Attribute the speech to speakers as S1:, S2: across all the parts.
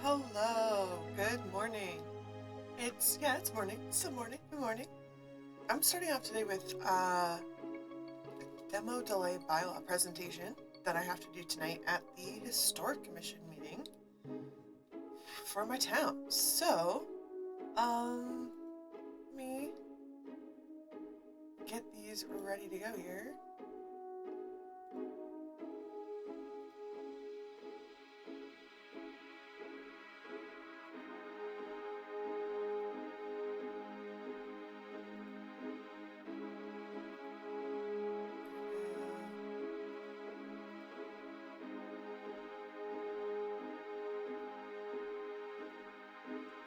S1: Hello, good morning. It's morning. It's the morning. Good morning. I'm starting off today with demo delay bylaw presentation that I have to do tonight at the Historic Commission meeting for my town. So, let me get these ready to go here.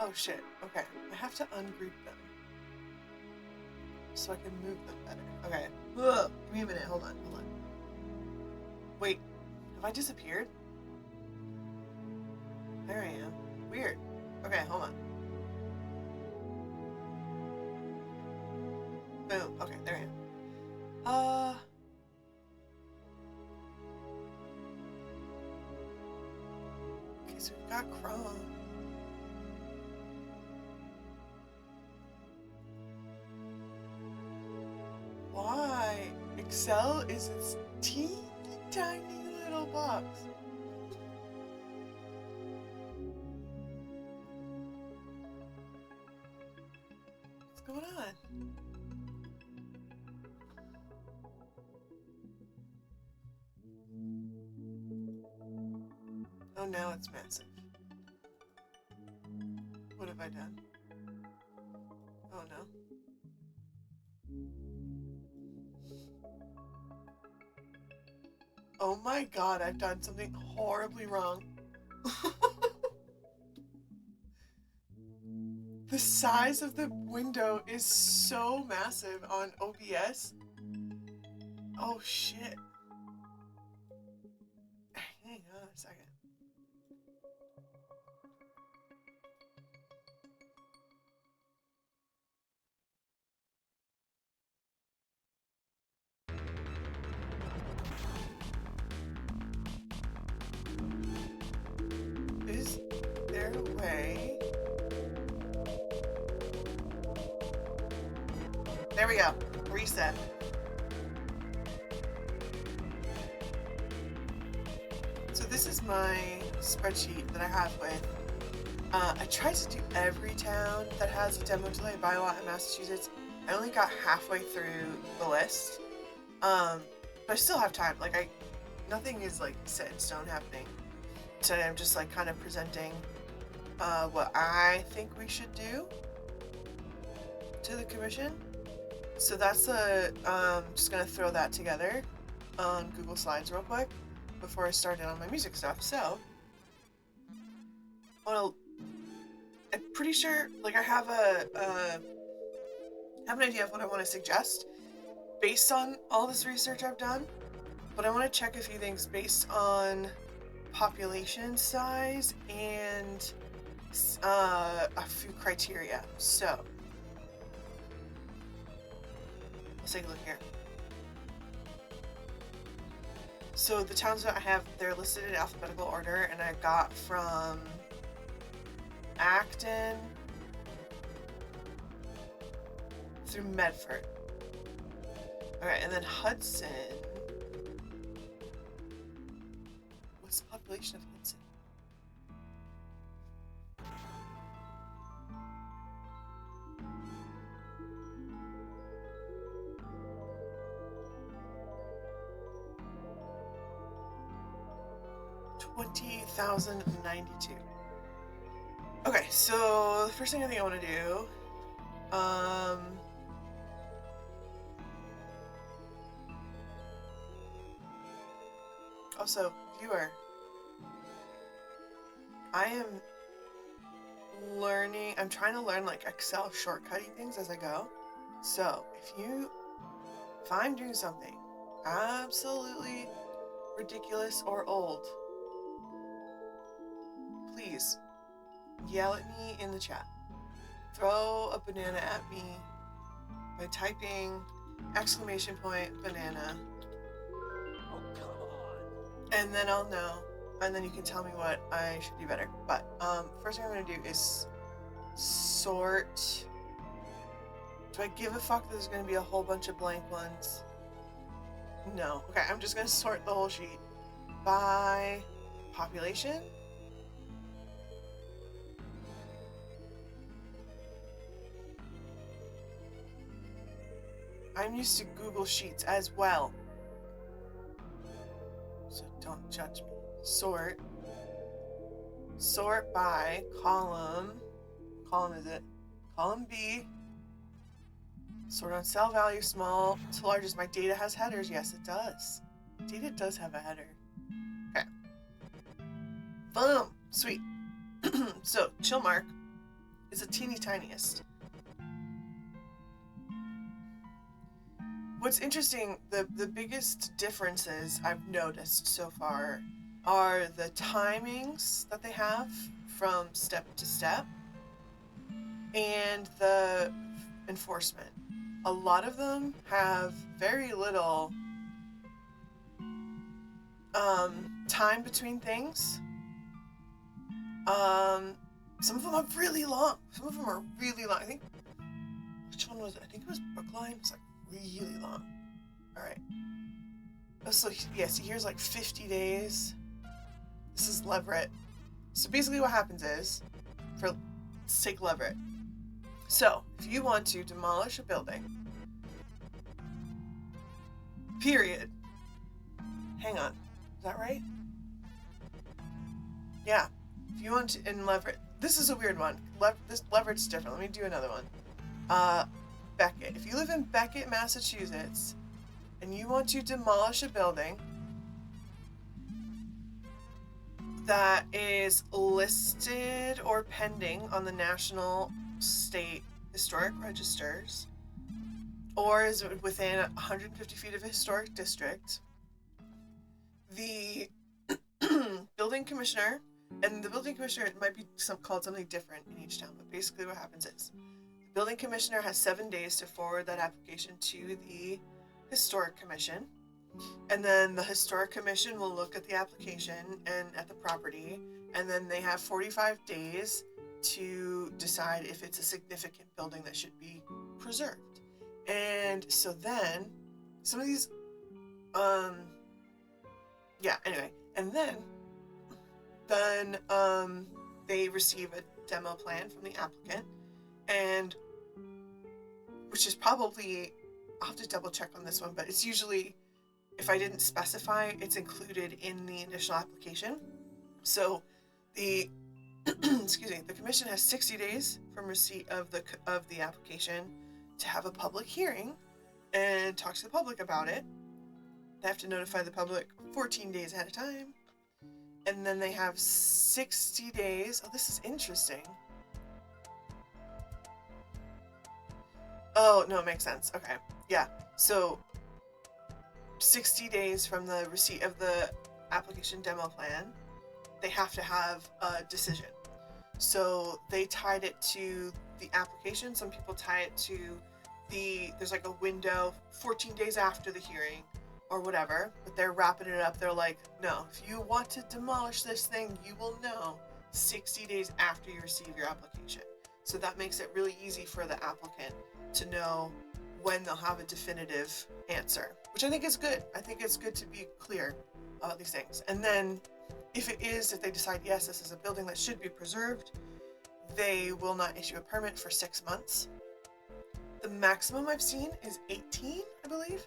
S1: Oh shit, okay. I have to ungroup them so I can move them better. Okay. Ugh. Give me a minute. Hold on. Wait, have I disappeared? There I am. Weird. Okay, hold on. Boom. Okay, there I am. Okay, so we've got Chrome. Why? Excel is this teeny tiny little box. What's going on? Oh, now it's massive. What have I done? Oh no. Oh my god, I've done something horribly wrong. The size of the window is so massive on OBS. Oh shit. Hang on a second. Is there a way? There we go. Reset. So this is my spreadsheet that I have with. I tried to do every town that has a demo delay bylaw in Massachusetts. I only got halfway through the list. But I still have time. Like nothing is like set in stone happening. Today I'm just like kind of presenting what I think we should do to the commission. So that's just gonna throw that together on Google Slides real quick before I start in on my music stuff. So, well, I'm pretty sure like I have have an idea of what I want to suggest based on all this research I've done, but I want to check a few things based on population size and a few criteria. So let's take a look here. So the towns that I have, they're listed in alphabetical order, and I got from Acton through Medford. Alright, and then Hudson. What's the population of Hudson? $20,092. Okay, so the first thing I think I want to do, also, viewer, I am I'm trying to learn like Excel shortcutting things as I go. So if I'm doing something absolutely ridiculous or old, please yell at me in the chat. Throw a banana at me by typing !banana.
S2: Oh, come on.
S1: And then I'll know and then you can tell me what I should do better. But first thing I'm gonna do is sort. Do I give a fuck that there's gonna be a whole bunch of blank ones? No. Okay, I'm just gonna sort the whole sheet by population. I'm used to Google Sheets as well, so don't judge me. Sort by column. Column is it? Column B. Sort on cell value, small to largest. My data has headers. Yes, it does. Data does have a header. Okay. Boom. Sweet. So, chill mark is the teeny tiniest. What's interesting, the biggest differences I've noticed so far are the timings that they have from step to step and the enforcement. A lot of them have very little time between things. Some of them are really long. Some of them are really long. I think, which one was it? I think it was Brookline. It's like really long. All right. Oh, so yeah, see here's like 50 days. This is Leverett. So basically what happens is, let's take Leverett. So if you want to demolish a building, period. Hang on, is that right? Yeah. If you want to, in Leverett, this is a weird one. This Leverett's different. Let me do another one. Beckett. If you live in Beckett, Massachusetts, and you want to demolish a building that is listed or pending on the National State Historic Registers, or is within 150 feet of a historic district, the building commissioner, and the building commissioner, it might be called something different in each town, but basically what happens is the building commissioner has 7 days to forward that application to the historic commission, and then the historic commission will look at the application and at the property, and then they have 45 days to decide if it's a significant building that should be preserved. And so then some of these anyway, and then they receive a demo plan from the applicant, and which is probably, I'll have to double check on this one, but it's usually, if I didn't specify, it's included in the initial application. So the the commission has 60 days from receipt of the application to have a public hearing and talk to the public about it. They have to notify the public 14 days ahead of time. And then they have 60 days. Oh, this is interesting. Oh, no, it makes sense. Okay. Yeah. So 60 days from the receipt of the application demo plan, they have to have a decision. So they tied it to the application. Some people tie it to there's like a window 14 days after the hearing or whatever, but they're wrapping it up. They're like, no, if you want to demolish this thing, you will know 60 days after you receive your application. So that makes it really easy for the applicant to know when they'll have a definitive answer, which I think is good. I think it's good to be clear about these things. And then if they decide, yes, this is a building that should be preserved, they will not issue a permit for 6 months. The maximum I've seen is 18, I believe.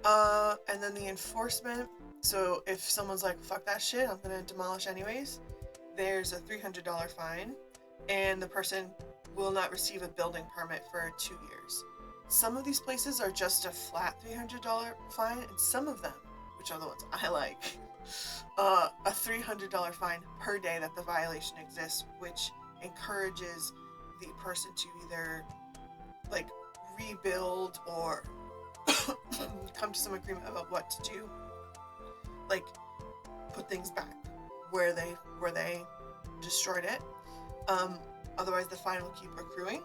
S1: And then the enforcement, so if someone's like, fuck that shit, I'm gonna demolish anyways, there's a $300 fine, and the person will not receive a building permit for 2 years. Some of these places are just a flat $300 fine, and some of them, which are the ones I like, a $300 fine per day that the violation exists, which encourages the person to either like rebuild or come to some agreement about what to do, like put things back where they destroyed it. Otherwise the fine will keep accruing.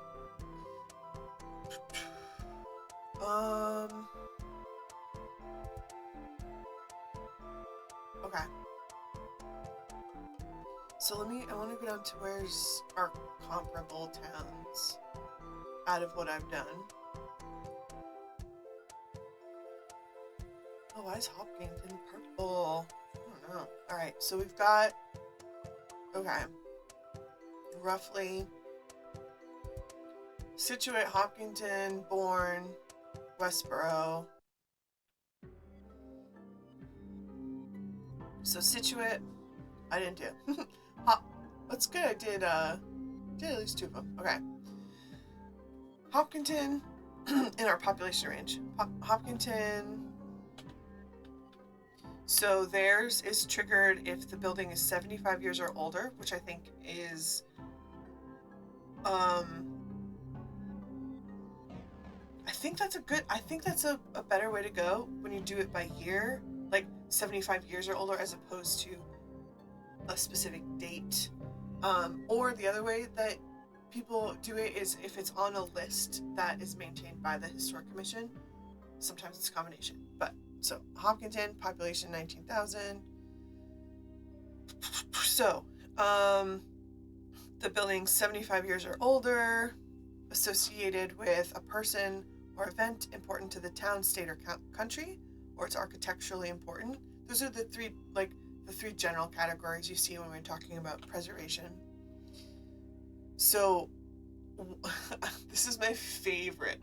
S1: Okay. So I want to go down to where's our comparable towns out of what I've done. Oh, why is Hopkinton purple? I don't know. Alright, so we've got, okay, roughly Situate, Hopkinton, Bourne, Westboro. So Situate, I didn't do. That's good. I did at least 2 of them. Okay. Hopkinton in our population range. Hopkinton. So theirs is triggered if the building is 75 years or older, which I think is I think that's a better way to go when you do it by year, like 75 years or older as opposed to a specific date. Or the other way that people do it is if it's on a list that is maintained by the Historic Commission. Sometimes it's a combination. But so Hopkinton, population 19,000. So, the building's 75 years or older, associated with a person or event important to the town, state, or country, or it's architecturally important. Those are the three general categories you see when we're talking about preservation. So this is my favorite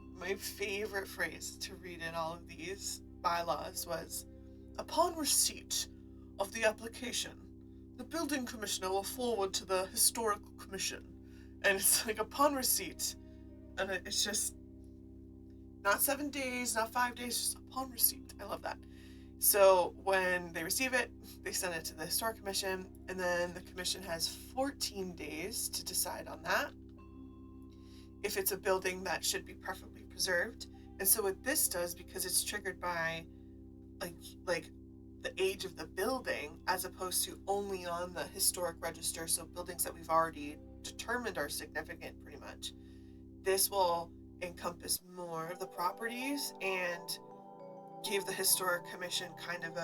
S1: phrase to read in all of these bylaws was, upon receipt of the application, the building commissioner will forward to the historical commission. And it's like upon receipt, and it's just not 7 days, not 5 days, just upon receipt. I love that. So when they receive it, they send it to the Historic Commission, and then the commission has 14 days to decide on that, if it's a building that should be preferably preserved. And so what this does, because it's triggered by like the age of the building as opposed to only on the historic register, so buildings that we've already determined are significant pretty much, this will encompass more of the properties and give the Historic Commission kind of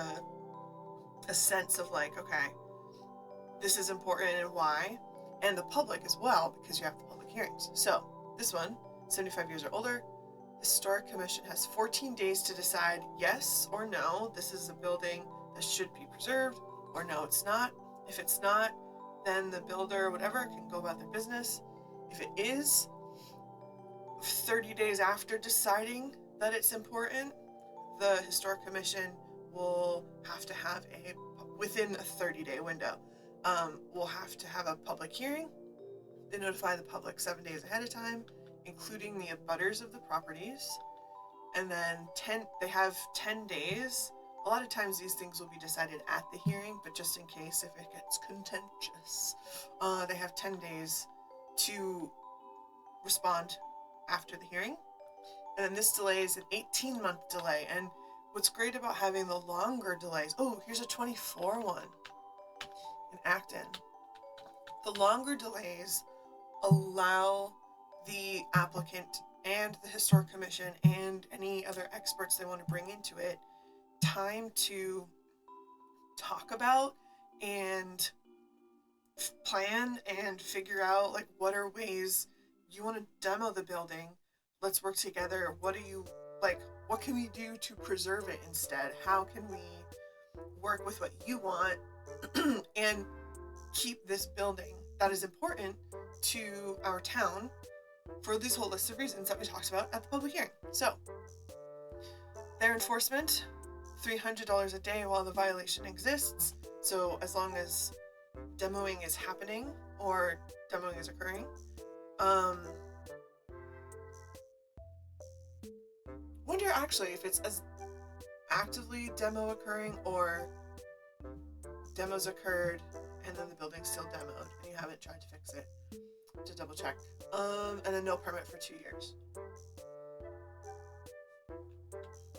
S1: a sense of like, okay, this is important and why, and the public as well, because you have the public hearings. So this one, 75 years or older, Historic Commission has 14 days to decide yes or no, this is a building that should be preserved, or no, it's not. If it's not, then the builder or whatever can go about their business. If it is, 30 days after deciding that it's important, the Historic Commission will have to have within a 30-day window, we'll have to have a public hearing. They notify the public 7 days ahead of time, including the abutters of the properties. And then they have 10 days. A lot of times these things will be decided at the hearing, but just in case if it gets contentious, they have 10 days to respond after the hearing. And then this delay is an 18-month delay. And what's great about having the longer delays, here's a 24 one in Acton. The longer delays allow the applicant and the Historic Commission and any other experts they want to bring into it time to talk about and plan and figure out like what are ways you want to demo the building. Let's work together. What can we do to preserve it instead? How can we work with what you want and keep this building that is important to our town for this whole list of reasons that we talked about at the public hearing. So their enforcement, $300 a day while the violation exists. So as long as demoing is happening or demoing is occurring. Wonder actually if it's as actively demo occurring or demos occurred and then the building's still demoed and you haven't tried to fix it, to double check. And then no permit for 2 years.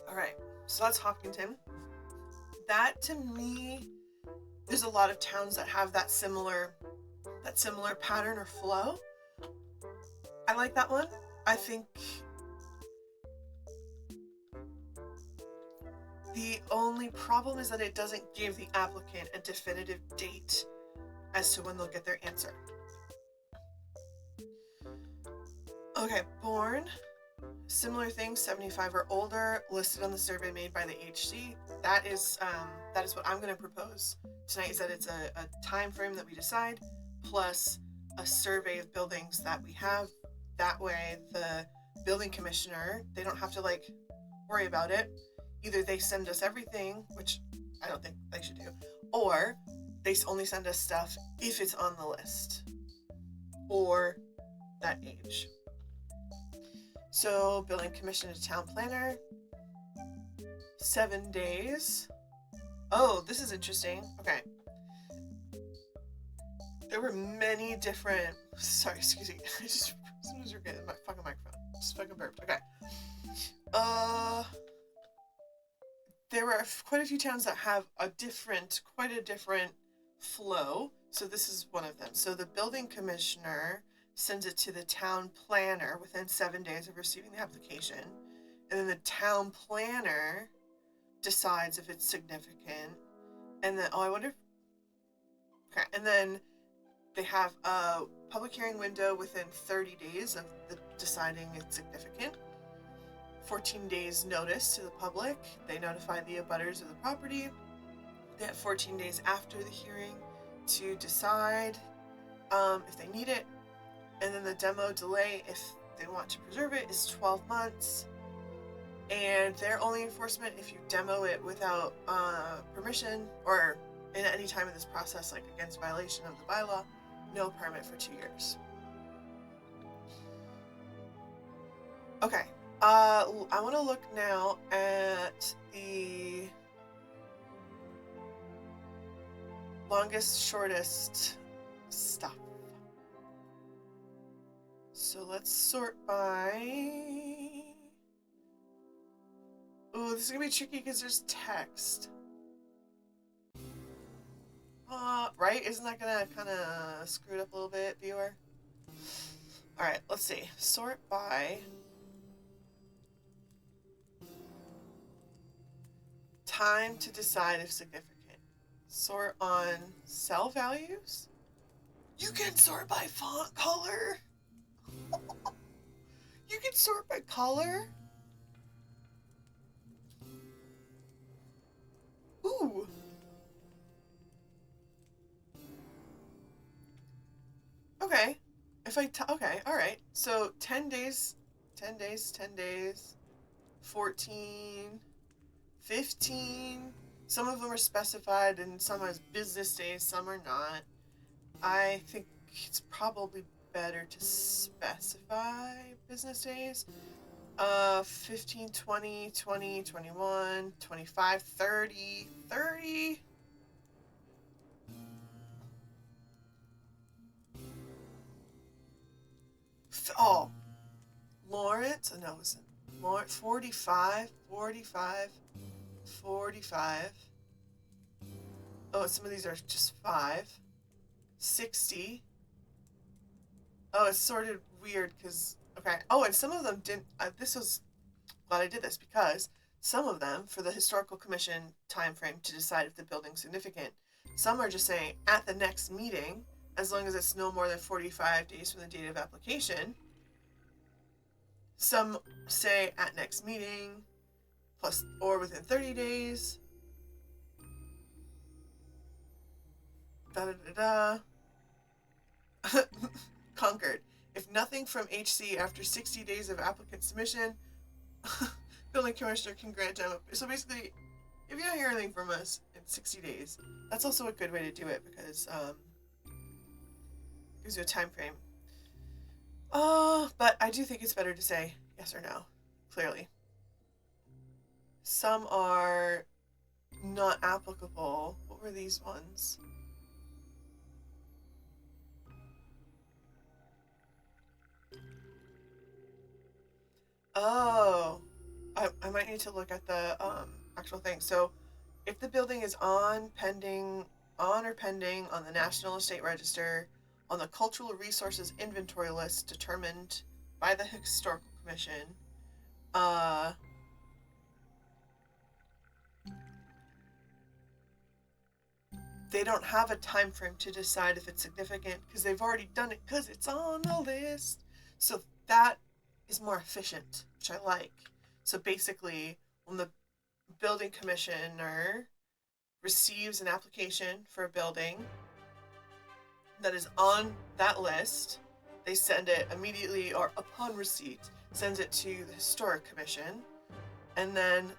S1: All right, so that's Hopkinton. That to me, there's a lot of towns that have that similar pattern or flow. I like that one. I think the only problem is that it doesn't give the applicant a definitive date as to when they'll get their answer. Okay, born. Similar things, 75 or older, listed on the survey made by the HC. That is what I'm going to propose tonight. Is that it's a time frame that we decide, plus a survey of buildings that we have. That way, the building commissioner, they don't have to worry about it. Either they send us everything, which I don't think they should do, or they only send us stuff if it's on the list or that age. So, building commission to town planner, 7 days. Oh, this is interesting. Okay. There were many different. Sorry, excuse me. I just sometimes forget my fucking microphone. Just fucking burped. Okay. There were quite a few towns that have quite a different flow. So this is one of them. So the building commissioner sends it to the town planner within 7 days of receiving the application. And then the town planner decides if it's significant. And then, and then they have a public hearing window within 30 days of deciding it's significant. 14 days notice to the public. They notify the abutters of the property. They have 14 days after the hearing to decide if they need it. And then the demo delay, if they want to preserve it, is 12 months. And their only enforcement if you demo it without permission or in any time in this process, against violation of the bylaw, no permit for 2 years. Okay. I want to look now at the longest, shortest stuff. So let's sort by... Ooh, this is going to be tricky because there's text. Right? Isn't that going to kind of screw it up a little bit, viewer? Alright, let's see. Sort by... time to decide if significant. Sort on cell values? You can sort by font color? You can sort by color? Ooh. Okay. Okay, alright. So 10 days, 14, 15. Some of them are specified and some are business days, some are not. I think it's probably better to specify business days. 15, 20, 20, 21, 25, 30, 30. Oh, Lawrence, no, listen. Lawrence, 45, 45, 45. Oh, some of these are just 5. 60. Oh, it's sorted weird because, okay. Oh, and some of them didn't, this was, glad I did this because some of them, for the Historical Commission time frame to decide if the building's significant, some are just saying at the next meeting, as long as it's no more than 45 days from the date of application. Some say at next meeting, plus or within 30 days. Concord. If nothing from HC after 60 days of applicant submission, building commissioner can grant demo. So basically, if you don't hear anything from us in 60 days, that's also a good way to do it because gives you a time frame. But I do think it's better to say yes or no, clearly. Some are not applicable. What were these ones? Oh, I might need to look at the actual thing. So, if the building is on or pending on the National Estate Register, on the Cultural Resources Inventory List determined by the Historical Commission, they don't have a time frame to decide if it's significant because they've already done it because it's on the list. So that is more efficient, which I like. So basically, when the building commissioner receives an application for a building that is on that list, they send it immediately or upon receipt, sends it to the historic commission, and then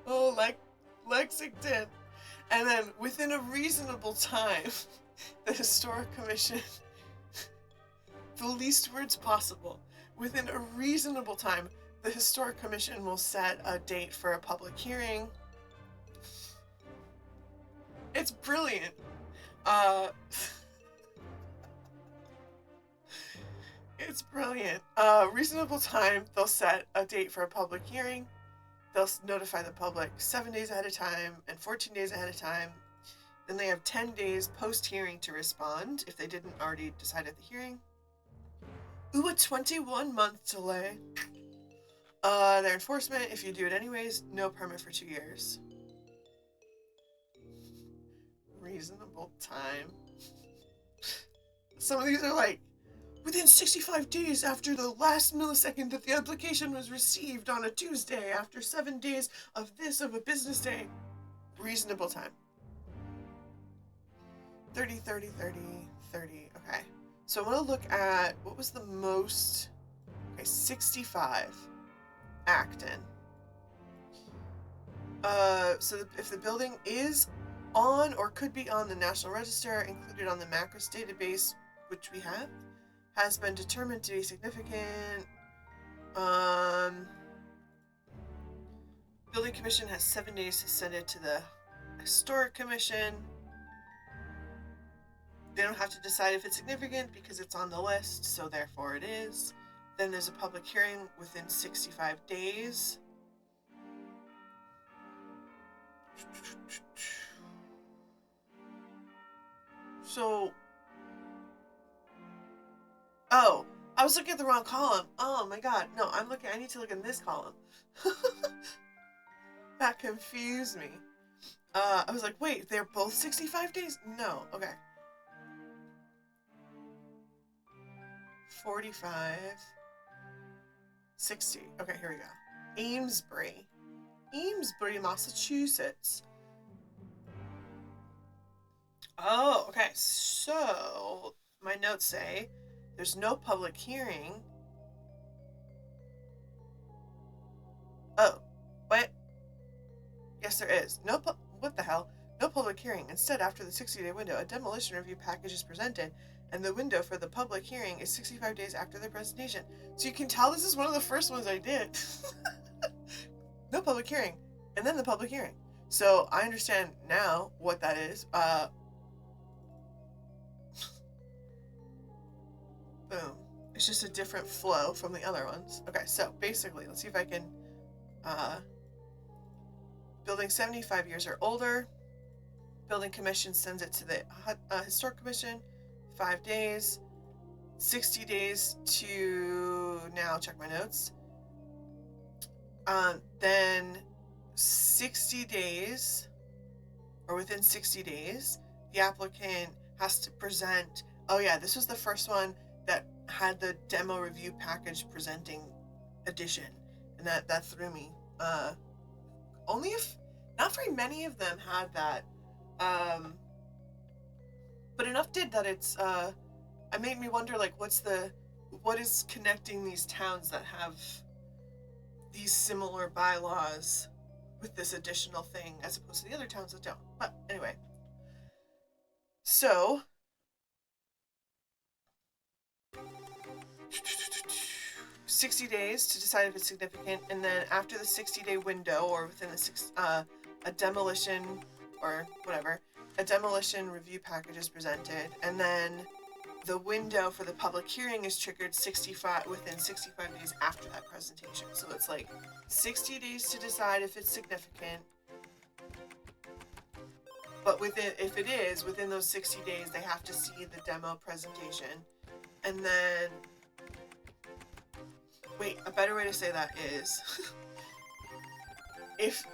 S1: oh, like Lexington, and then within a reasonable time, the historic commission, the least words possible, within a reasonable time, the historic commission will set a date for a public hearing. It's brilliant. It's brilliant. Reasonable time, they'll set a date for a public hearing. They'll notify the public 7 days ahead of time and 14 days ahead of time. Then they have 10 days post-hearing to respond if they didn't already decide at the hearing. Ooh, a 21-month delay. Their enforcement, if you do it anyways, no permit for 2 years. Reasonable time. Some of these are like, within 65 days after the last millisecond that the application was received on a Tuesday, after 7 days of a business day. Reasonable time. 30, 30, 30, 30. Okay. So I want to look at, what was the most? Okay, 65. Acton. If the building is on or could be on the National Register, included on the Macros database, which we have, has been determined to be significant. Building Commission has 7 days to send it to the Historic Commission. They don't have to decide if it's significant because it's on the list, so therefore it is. Then there's a public hearing within 65 days. So, oh, I was looking at the wrong column. Oh my god, no, I need to look in this column. That confused me. I was like, wait, they're both 65 days? No, okay. 45, 60. Okay, here we go. Amesbury, Massachusetts. Oh, okay. So my notes say there's no public hearing. Oh, what? Yes, there is. What the hell? No public hearing. Instead, after the 60-day window, a demolition review package is presented, and the window for the public hearing is 65 days after the presentation. So you can tell this is one of the first ones I did. No public hearing, and then the public hearing. So I understand now what that is. Boom. It's just a different flow from the other ones. Okay, so basically, let's see if I can... building 75 years or older. Building Commission sends it to the Historic Commission. 5 days. 60 days to... Now, check my notes. Then 60 days, or within 60 days, the applicant has to present... Oh yeah, this was the first one that had the demo review package presenting edition, and that threw me. Only if... Not very many of them had that. But enough did that it's... It made me wonder, like, what is connecting these towns that have these similar bylaws with this additional thing as opposed to the other towns that don't. But anyway, so 60 days to decide if it's significant, and then after the 60-day window, or within the a demolition or whatever, a demolition review package is presented, and then the window for the public hearing is triggered within 65 days after that presentation. So it's like 60 days to decide if it's significant. But if it is, within those 60 days, they have to see the demo presentation. And then, wait, a better way to say that is, if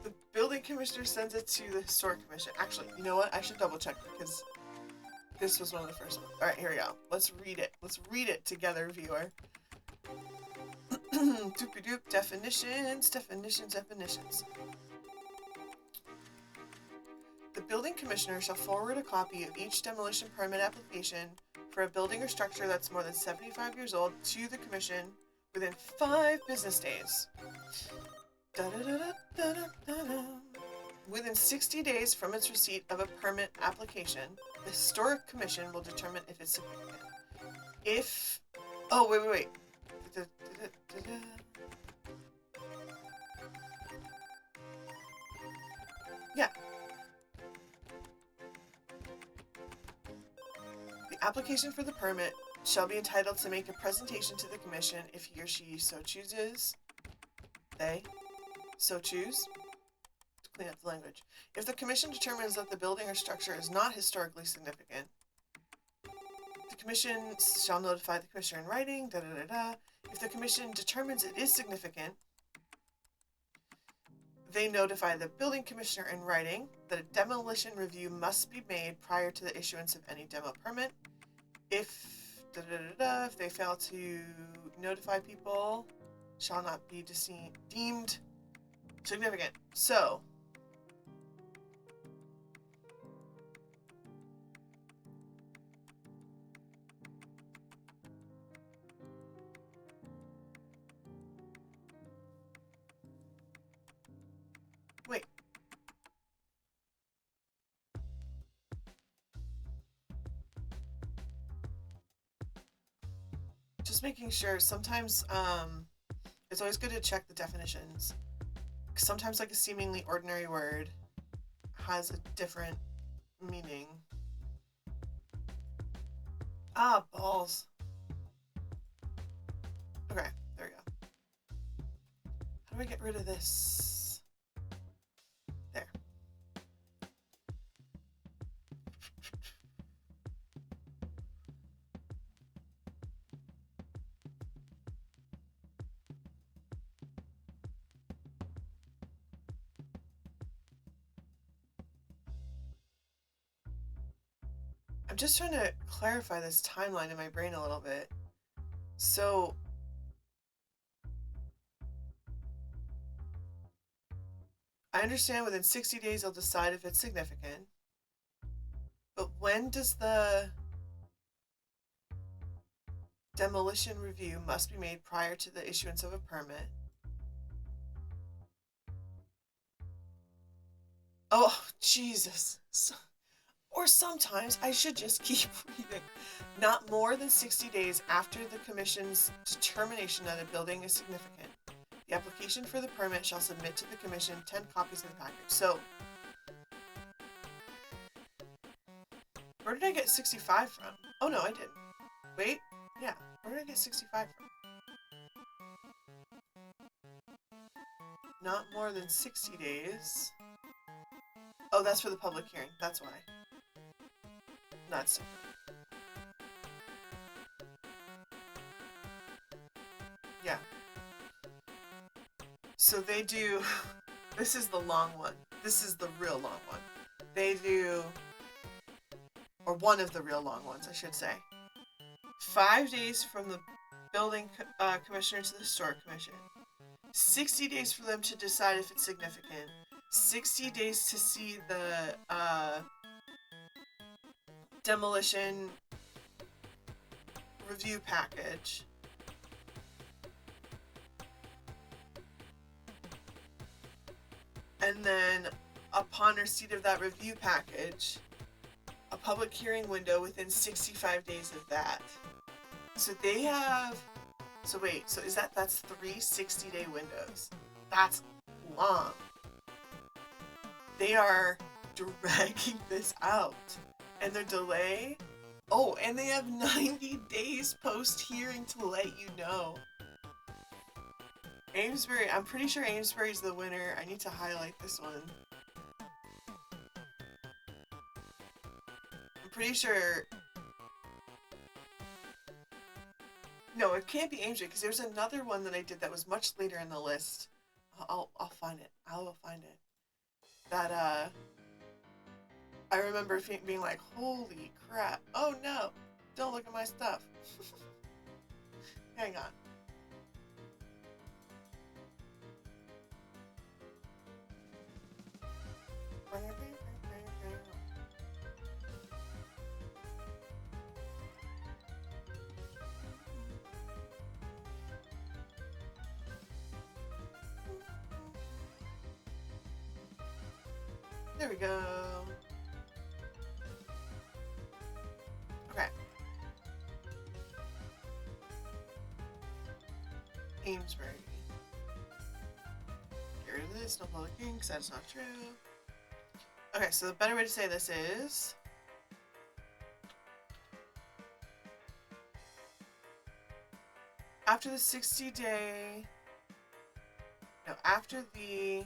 S1: the building commissioner sends it to the historic commission. Actually, you know what? I should double check because this was one of the first ones. All right, here we go. Let's read it. Let's read it together, viewer. Doop-a-doop. Definitions. The building commissioner shall forward a copy of each demolition permit application for a building or structure that's more than 75 years old to the commission within 5 business days. Within 60 days from its receipt of a permit application, the historic commission will determine if it's significant. If... Oh, wait. Yeah. The application for the permit shall be entitled to make a presentation to the commission if he or she so chooses. They so choose. To clean up the language. If the commission determines that the building or structure is not historically significant, the commission shall notify the commissioner in writing. If the commission determines it is significant, they notify the building commissioner in writing that a demolition review must be made prior to the issuance of any demo permit. If they fail to notify people, shall not be deemed significant. So, wait. Just making sure. Sometimes, it's always good to check the definitions. Sometimes, like, a seemingly ordinary word has a different meaning. Ah, balls. Okay, there we go. How do I get rid of this? There. I'm just trying to clarify this timeline in my brain a little bit. So, I understand within 60 days they'll decide if it's significant. But when does the demolition review must be made prior to the issuance of a permit? Oh, Jesus. Or sometimes I should just keep reading. Not more than 60 days after the commission's determination that a building is significant. The application for the permit shall submit to the commission 10 copies of the package. So, where did I get 65 from? Oh no, I didn't. Wait, yeah, where did I get 65 from? Not more than 60 days. Oh, that's for the public hearing, that's why. That's different. Yeah. So they do, this is the long one. This is the real long one. They do, or one of the real long ones, I should say. 5 days from the building commissioner to the historic commission. 60 days for them to decide if it's significant. 60 days to see the demolition review package. And then, upon receipt of that review package, a public hearing window within 65 days of that. So they have... So wait, so that's 3 60-day windows. That's long. They are dragging this out. And their delay... Oh, and they have 90 days post-hearing to let you know. Amesbury, I'm pretty sure Amesbury's the winner. I need to highlight this one. I'm pretty sure... No, it can't be Amesbury, because there's another one that I did that was much later in the list. I'll find it. I will find it. that I remember being like, holy crap, oh no, don't look at my stuff. Hang on. There we go. Okay. Amesbury. Get rid of this, no public hearing, because that's not true. Okay, so the better way to say this is... after the 60-day... No, after the...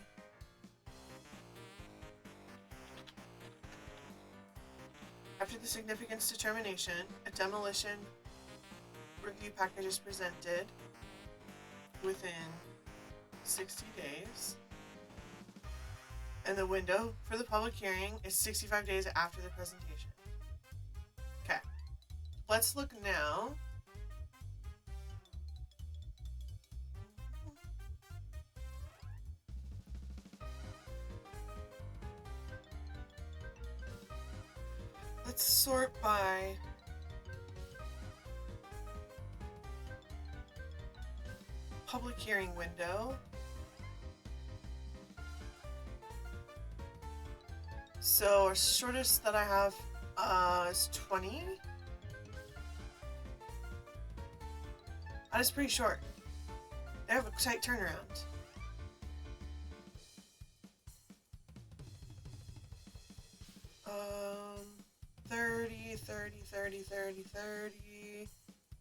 S1: after the significance determination, a demolition review package is presented within 60 days. And the window for the public hearing is 65 days after the presentation. Okay. Let's look now. Let's sort by public hearing window. So our shortest that I have is 20. That is pretty short. They have a tight turnaround. Um, 30, 30.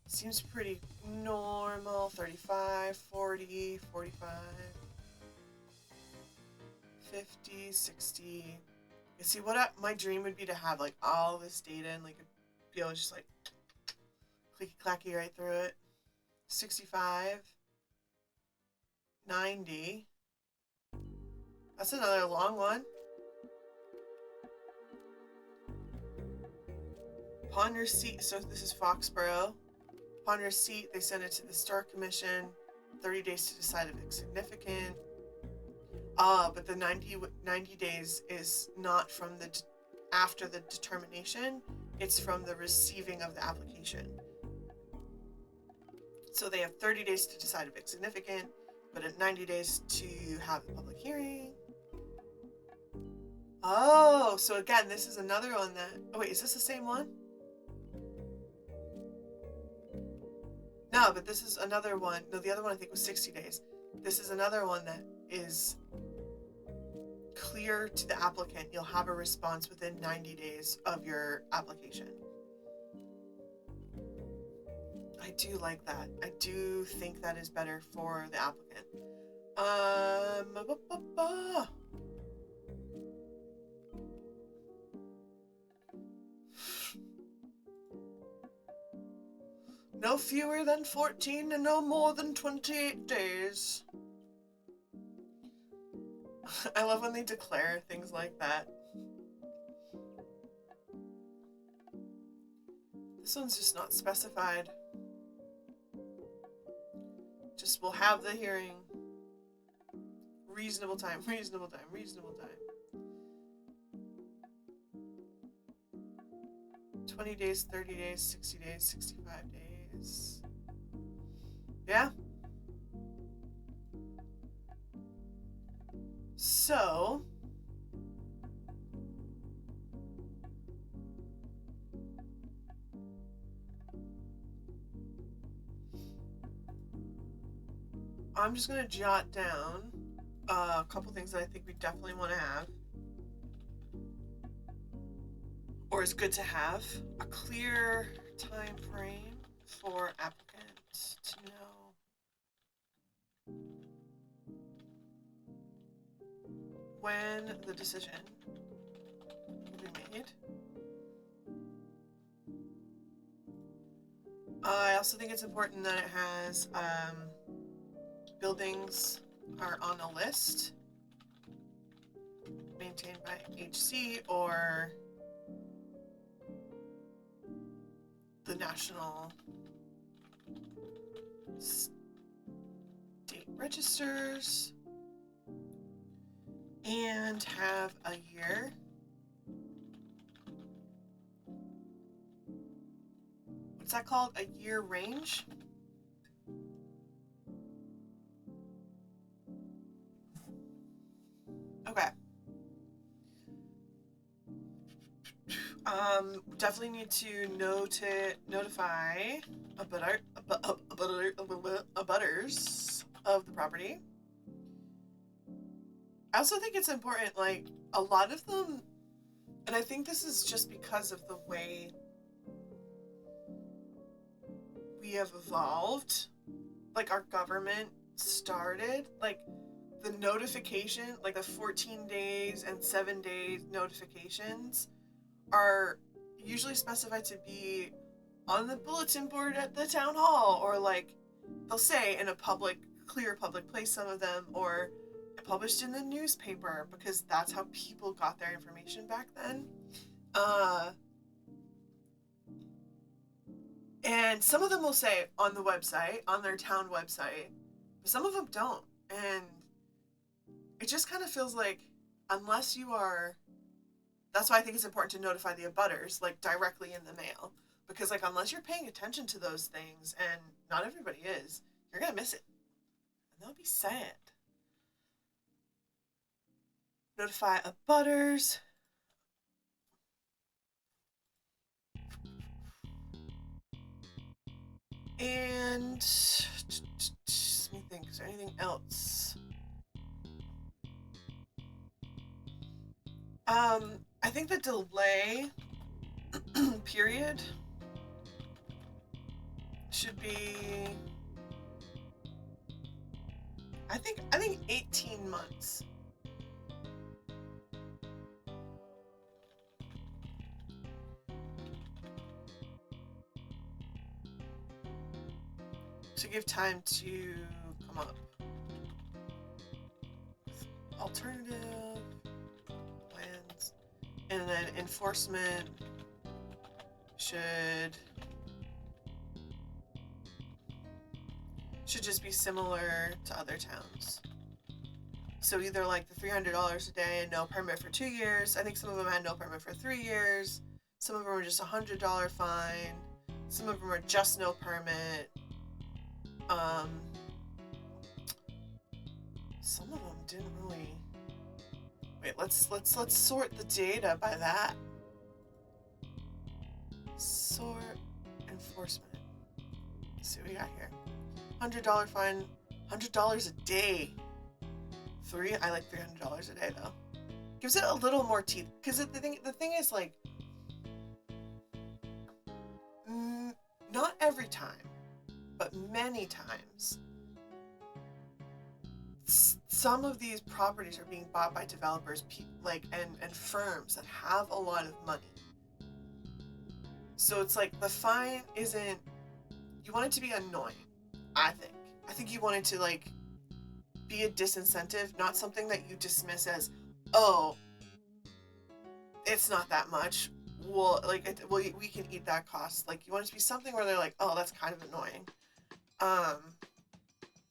S1: Seems pretty normal. 35, 40, 45, 50, 60. You see, my dream would be to have like all this data and like be able to just like clicky clacky right through it. 65, 90. That's another long one. Upon receipt, so this is Foxborough. Upon receipt, they send it to the Historic Commission. 30 days to decide if it's significant. But the 90 days is not from the after the determination. It's from the receiving of the application. So they have 30 days to decide if it's significant, but at 90 days to have the public hearing. Oh, so again, this is another one that... oh, wait, is this the same one? No, but this is another one. No, the other one I think was 60 days. This is another one that is clear to the applicant. You'll have a response within 90 days of your application. I do like that. I do think that is better for the applicant. No fewer than 14 and no more than 28 days. I love when they declare things like that. This one's just not specified. Just we'll have the hearing. Reasonable time. 20 days, 30 days, 60 days, 65 days. Yeah? So... I'm just going to jot down a couple things that I think we definitely want to have. Or is good to have. A clear time frame for applicants to know when the decision will be made. I also think it's important that it has buildings are on a list, maintained obtained by HC or the National State Registers and have a year. What's that called? A year range? Okay. Definitely need to notify abutters of the property. I also think it's important, like, a lot of them, and I think this is just because of the way we have evolved, like, our government started, like, the notification, like the 14 days and 7 days notifications are usually specified to be on the bulletin board at the town hall, or like they'll say in a clear public place, some of them, or published in the newspaper, because that's how people got their information back then. And some of them will say on the website, on their town website, but some of them don't. And it just kind of feels like, unless you are, that's why I think it's important to notify the abutters, like, directly in the mail. Because, like, unless you're paying attention to those things, and not everybody is, you're gonna miss it. And that'll be sad. Notify abutters. And let me think, is there anything else? I think the delay period should be, I think 18 months. To give time to come up with alternative plans, and then enforcement should just be similar to other towns. So either like the $300 a day and no permit for 2 years. I think some of them had no permit for 3 years. Some of them were just $100 fine. Some of them are just no permit. Some of them didn't really. Wait, let's sort the data by that. Sort enforcement. Let's see what we got here. $100 fine, $100 a day. I like $300 a day though. Gives it a little more teeth, because the thing is, like, not every time, but many times, some of these properties are being bought by developers, and firms that have a lot of money. So it's like the fine isn't. You want it to be annoying, I think. I think you want it to, like, be a disincentive, not something that you dismiss as, oh, it's not that much. Well, like, we can eat that cost. Like, you want it to be something where they're like, oh, that's kind of annoying.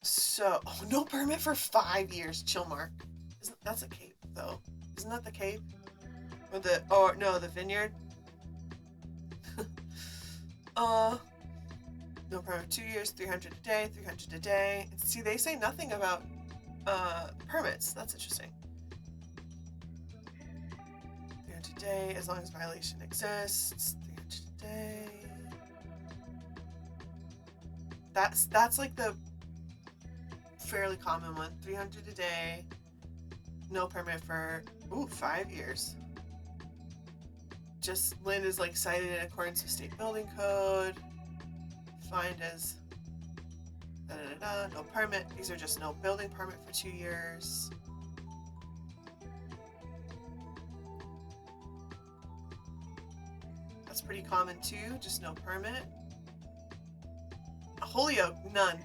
S1: So, no permit for 5 years. Chill mark. That's a Cape though? Isn't that the Cape? Or the Vineyard? No permit 2 years, 300 a day, 300 a day. See, they say nothing about permits. That's interesting. 300 a day, as long as violation exists. 300 a day. That's like the fairly common one. 300 a day. No permit for 5 years. Just land is, like, cited in accordance with state building code. Fined as no permit. These are just no building permit for 2 years. That's pretty common too, just no permit. Holyoke, none.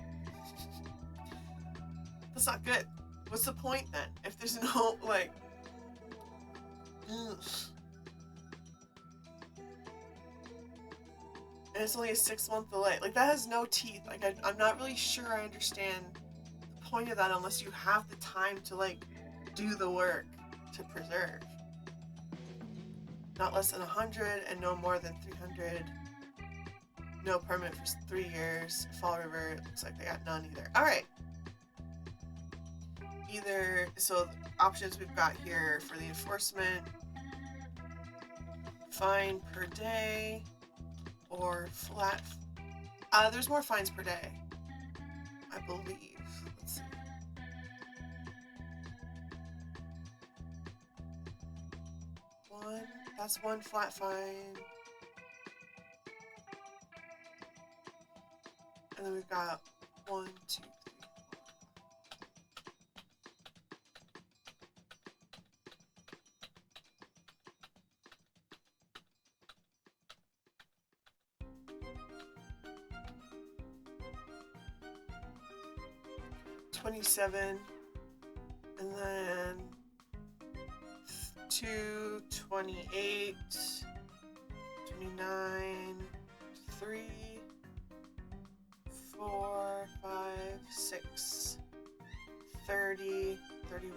S1: That's not good. What's the point then? If there's no, like, Ugh. And it's only a 6-month delay. Like, that has no teeth. Like, I'm not really sure I understand the point of that unless you have the time to, like, do the work to preserve. Not less than 100 and no more than 300. No permit for 3 years. Fall River, it looks like they got none either. All right. Either, so the options we've got here for the enforcement: fine per day or flat. There's more fines per day, I believe. Let's see. That's one flat fine. And then we've got 1, 2, 3, 27, and then 2, 28, 29, 3, 4, 5, 6, 30, 31.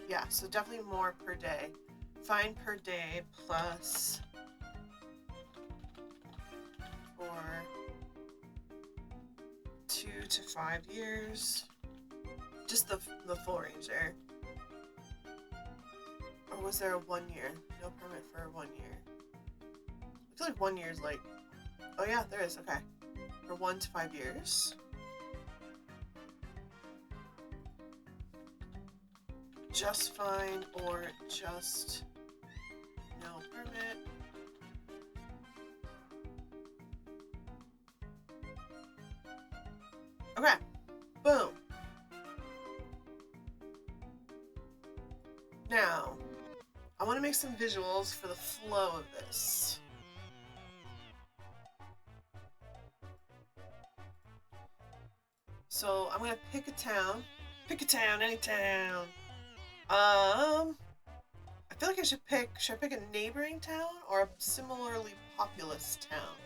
S1: Yeah, so definitely more per day. Fine per day plus for 2 to 5 years. Just the full range there. Or was there a 1 year? No permit for 1 year. I feel like 1 year is like, oh yeah, there is, okay. For 1 to 5 years. Just fine or just no permit. Okay, boom. Now, I want to make some visuals for the flow of this. So I'm gonna pick a town. Pick a town, any town. I feel like I should pick a neighboring town or a similarly populous town?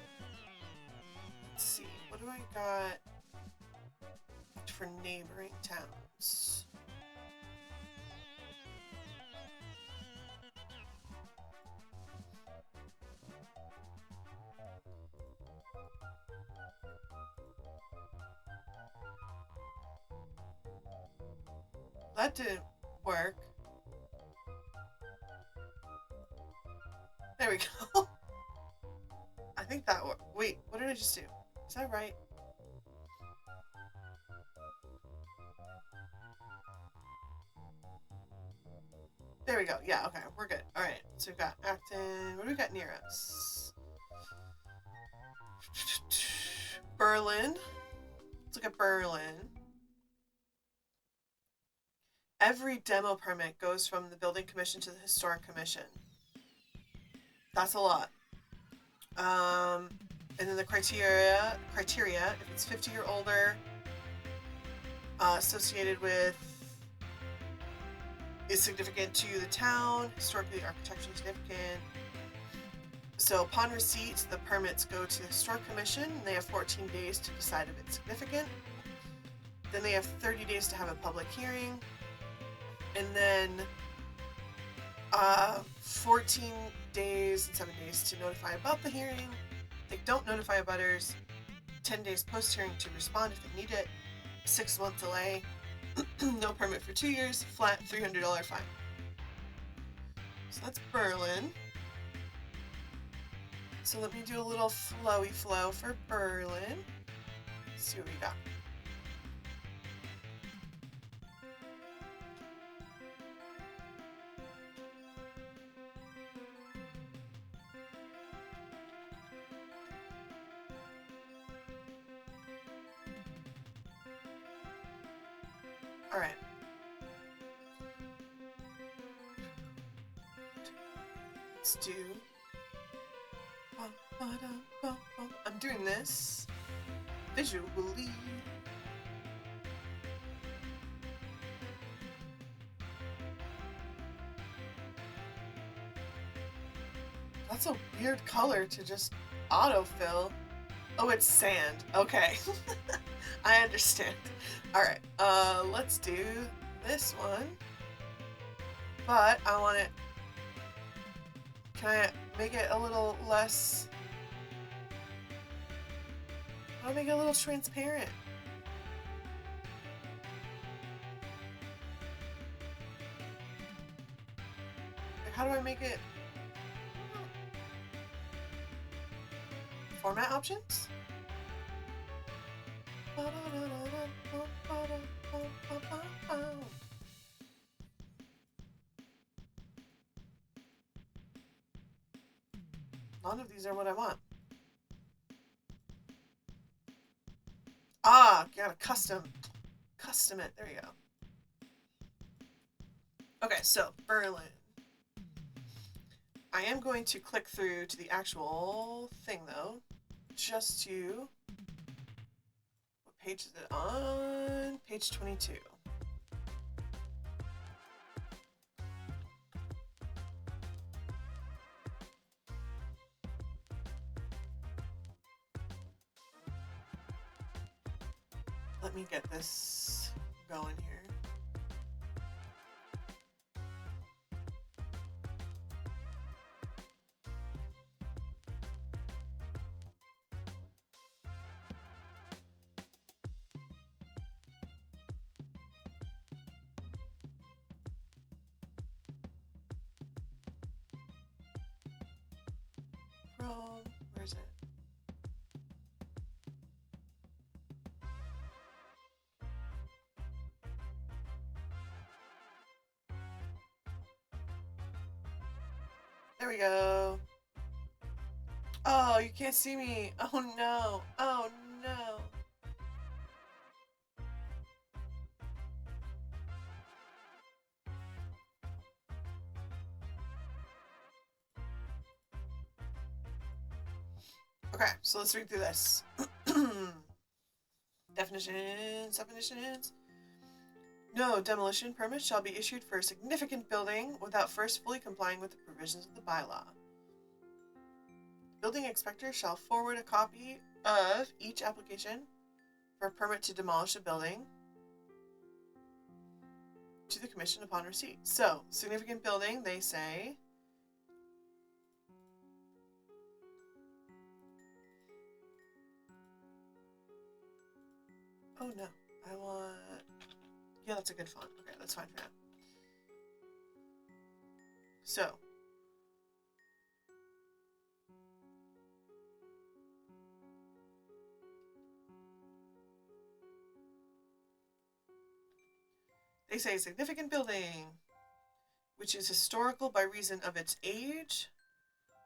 S1: Let's see, what do I got for neighboring towns? That didn't work. There we go. I think that worked. Wait, what did I just do? Is that right? There we go. Yeah, okay, we're good. Alright, so we've got Acton. What do we got near us? Berlin. Let's look at Berlin. Every demo permit goes from the building commission to the historic commission. That's a lot. And then the criteria, if it's 50 or older, associated with, is significant to the town, historically, architecturally significant. So upon receipt, the permits go to the historic commission, and they have 14 days to decide if it's significant. Then they have 30 days to have a public hearing. And then 14 days and 7 days to notify about the hearing. If they don't notify abutters, 10 days post-hearing to respond if they need it. 6-month delay. No permit for 2 years. Flat $300 fine. So that's Berlin. So let me do a little flowy flow for Berlin. Let's see what we got. All right. Let's do. I'm doing this visually. That's a weird color to just autofill. Oh, it's sand. Okay. I understand. Alright, let's do this one. But I want it... Can I make it a little less... I'll make it a little transparent. How do I make it? Format options? None of these are what I want. Ah, gotta custom it. There you go. Okay, so Berlin. I am going to click through to the actual thing though, just to... What page is it on? Page 22. Let me get this going here. Where's it? There we go. Oh, you can't see me. Oh no. Oh no. Okay, so let's read through this. Definitions. No demolition permit shall be issued for a significant building without first fully complying with the provisions of the bylaw. The building inspector shall forward a copy of each application for a permit to demolish a building to the commission upon receipt. So, significant building, they say... Oh no, I want... Yeah, that's a good font. Okay, that's fine for now. So, they say significant building, which is historical by reason of its age,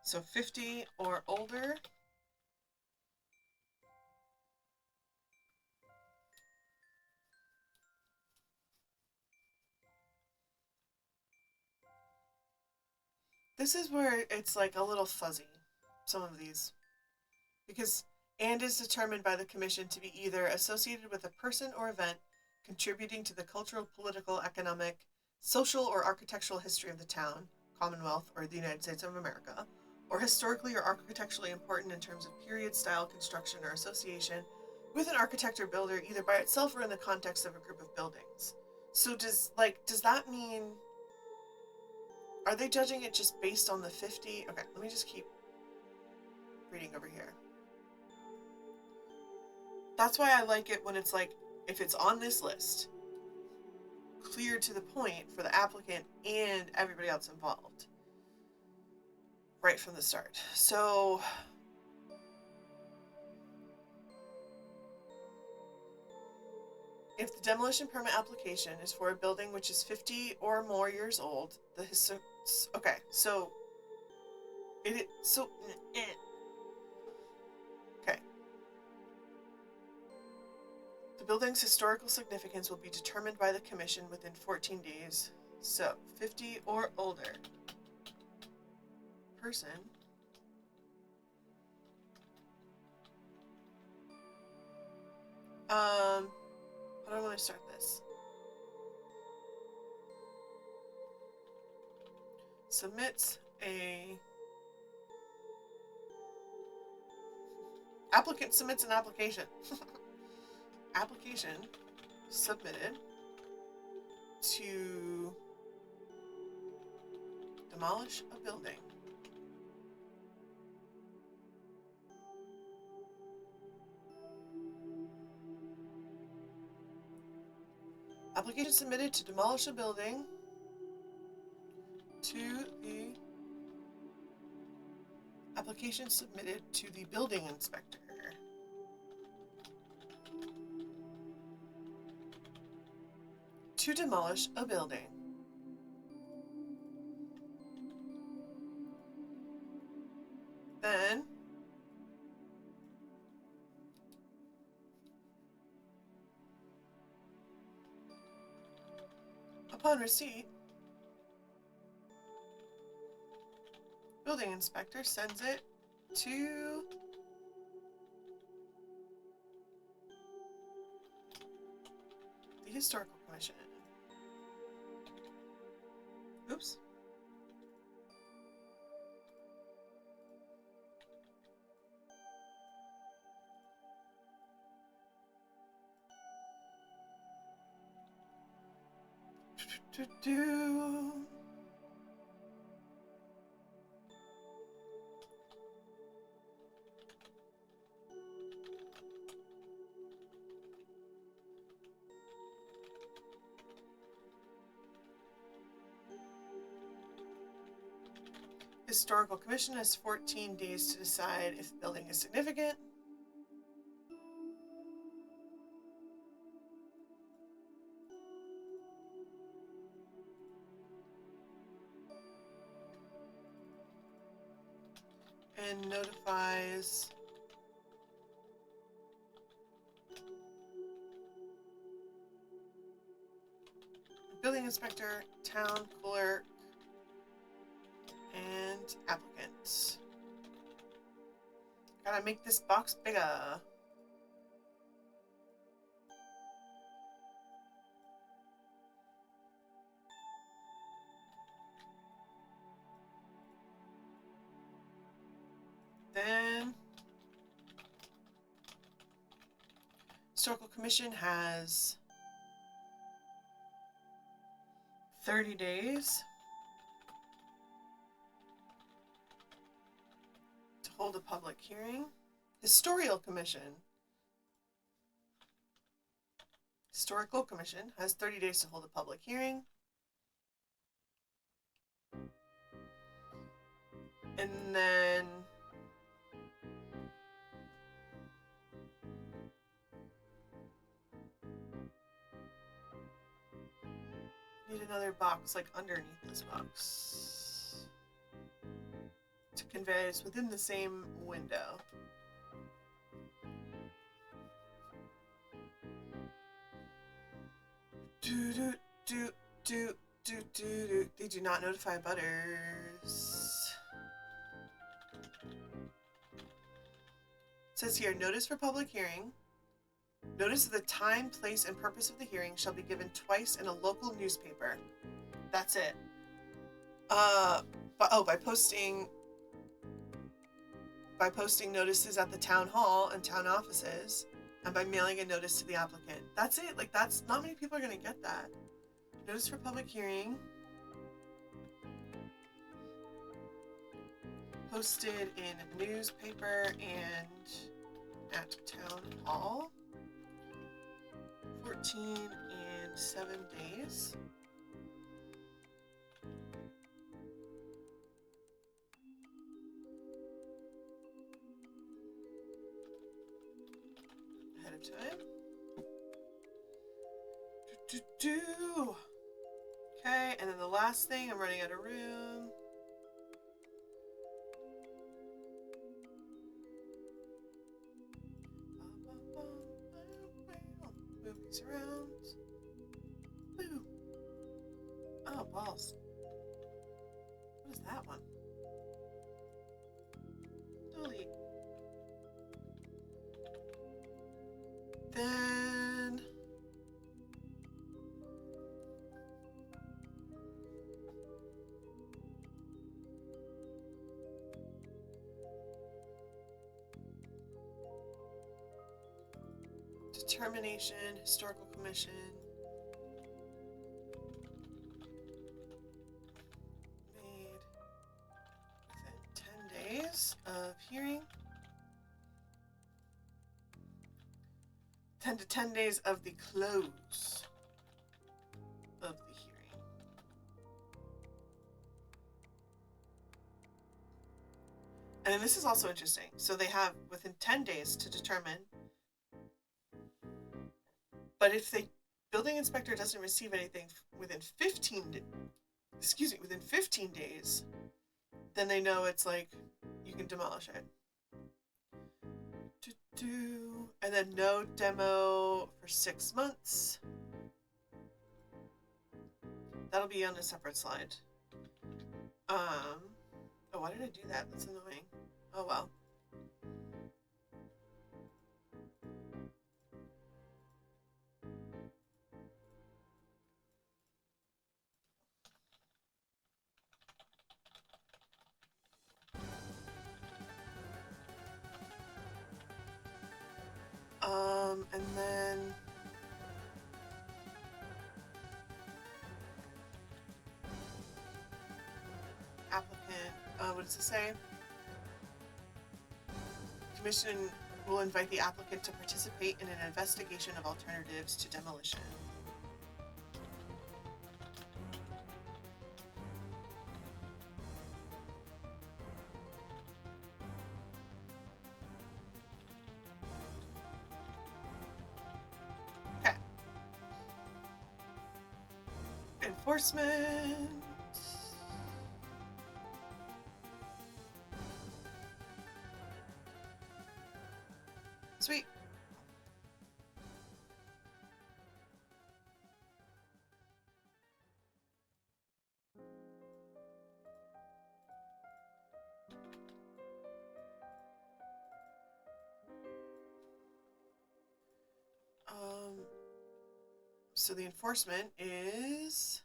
S1: so 50 or older. This is where it's like a little fuzzy, some of these. Because, and is determined by the commission to be either associated with a person or event contributing to the cultural, political, economic, social, or architectural history of the town, Commonwealth, or the United States of America, or historically or architecturally important in terms of period, style, construction, or association with an architect or builder, either by itself or in the context of a group of buildings. So does that mean... Are they judging it just based on the 50? Okay, let me just keep reading over here. That's why I like it when it's like, if it's on this list, clear to the point for the applicant and everybody else involved. Right from the start. So... If the demolition permit application is for a building which is 50 or more years old, okay, so okay. The building's historical significance will be determined by the commission within 14 days. So, 50 or older person how do I want to start this? Submits a Applicant submits an application. Application submitted to demolish a building. Application submitted to demolish a building to the application submitted to the building inspector. To demolish a building. Then upon receipt, building inspector sends it to the historical commission. Oops. Historical Commission has 14 days to decide if the building is significant. And notifies building inspector, town clerk, and applicants. Gotta make this box bigger. Then Historical Commission has 30 days to hold a public hearing. Historical Commission has 30 days to hold a public hearing. And then need another box like underneath this box to convey it's within the same window. They do not notify butters. It says here, notice for public hearing. Notice of the time, place, and purpose of the hearing shall be given twice in a local newspaper. That's it. By posting notices at the town hall and town offices, and by mailing a notice to the applicant. That's it. Like, that's not many people are going to get that. Notice for public hearing. Posted in newspaper and at town hall. 14 and 7 days. Ahead of time. Okay, and then the last thing, I'm running out of room. Move these around. Boo. Oh, balls. What is that one? Delete. Then Determination, Historical Commission. Made within 10 days of hearing. 10 to 10 days of the close of the hearing. And this is also interesting. So they have within 10 days to determine. But if the building inspector doesn't receive anything within 15 days, then they know it's like you can demolish it. And then no demo for 6 months. That'll be on a separate slide. Oh, why did I do that? That's annoying. Oh well. And then applicant, what does it say? Commission will invite the applicant to participate in an investigation of alternatives to demolition. Okay. Enforcement. Sweet. So the enforcement is...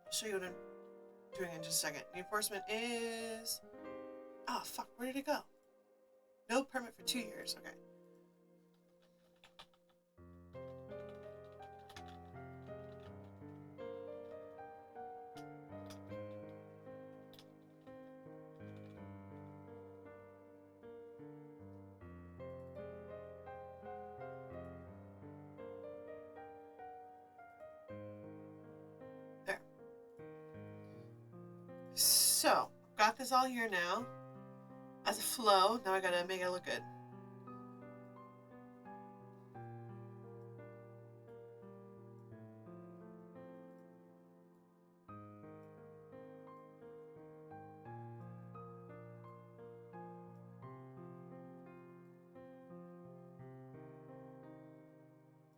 S1: I'll show you what I'm doing in just a second. The enforcement is... Oh, fuck, where did it go? No permit for 2 years, okay. There. So, got this all here now. As a flow, now I gotta make it look good.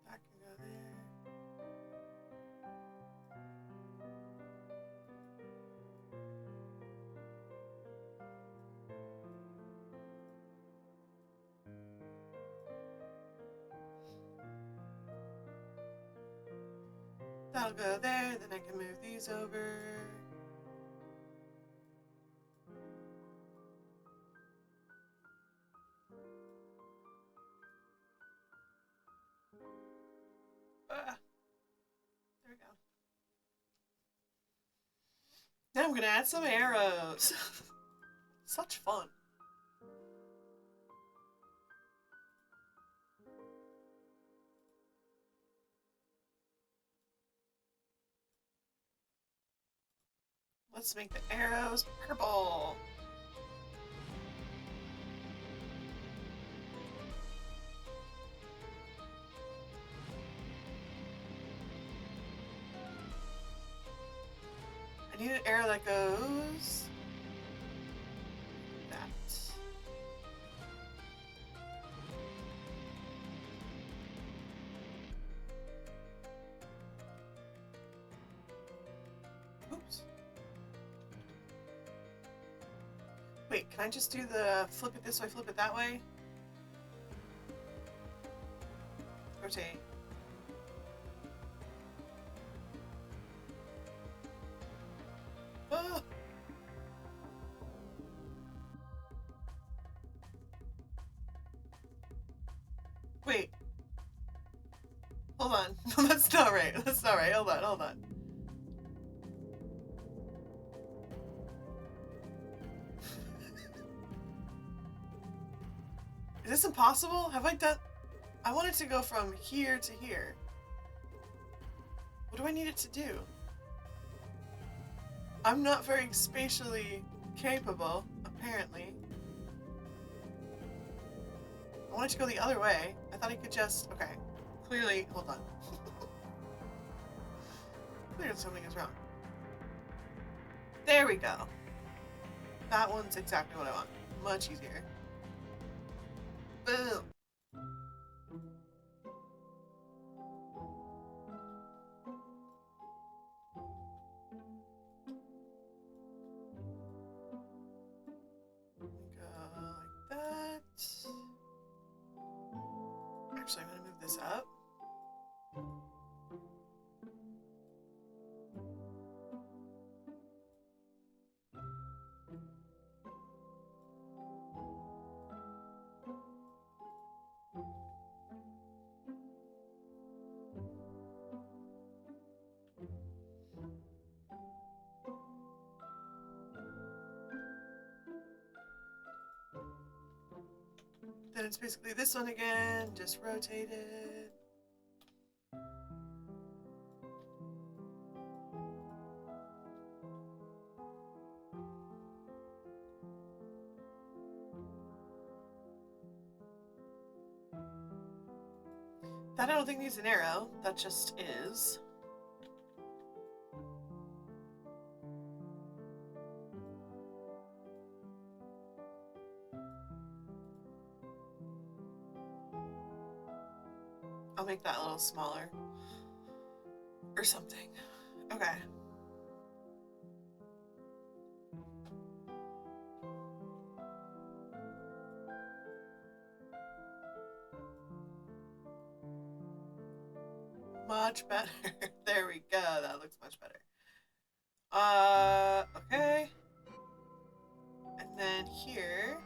S1: That can go there. That'll go there, then I can move these over. There we go. Now I'm gonna add some arrows. Such fun. Let's make the arrows purple. I need an arrow that goes... that. Oops. Wait, can I just do the flip it this way, flip it that way? Rotate. Ah! Wait. Hold on. That's not right. That's not right. Hold on, hold on. Is this impossible? Have I done... I want it to go from here to here. What do I need it to do? I'm not very spatially capable, apparently. I want it to go the other way. I thought I could just... Okay. Clearly... Hold on. Clearly something is wrong. There we go. That one's exactly what I want. Much easier. Boom. Go like that. Actually, I'm going to move this up. Then it's basically this one again, just rotated. That I don't think needs an arrow, that just is. I'll make that a little smaller. Or something. Okay. Much better. There we go. That looks much better. Okay. And then here.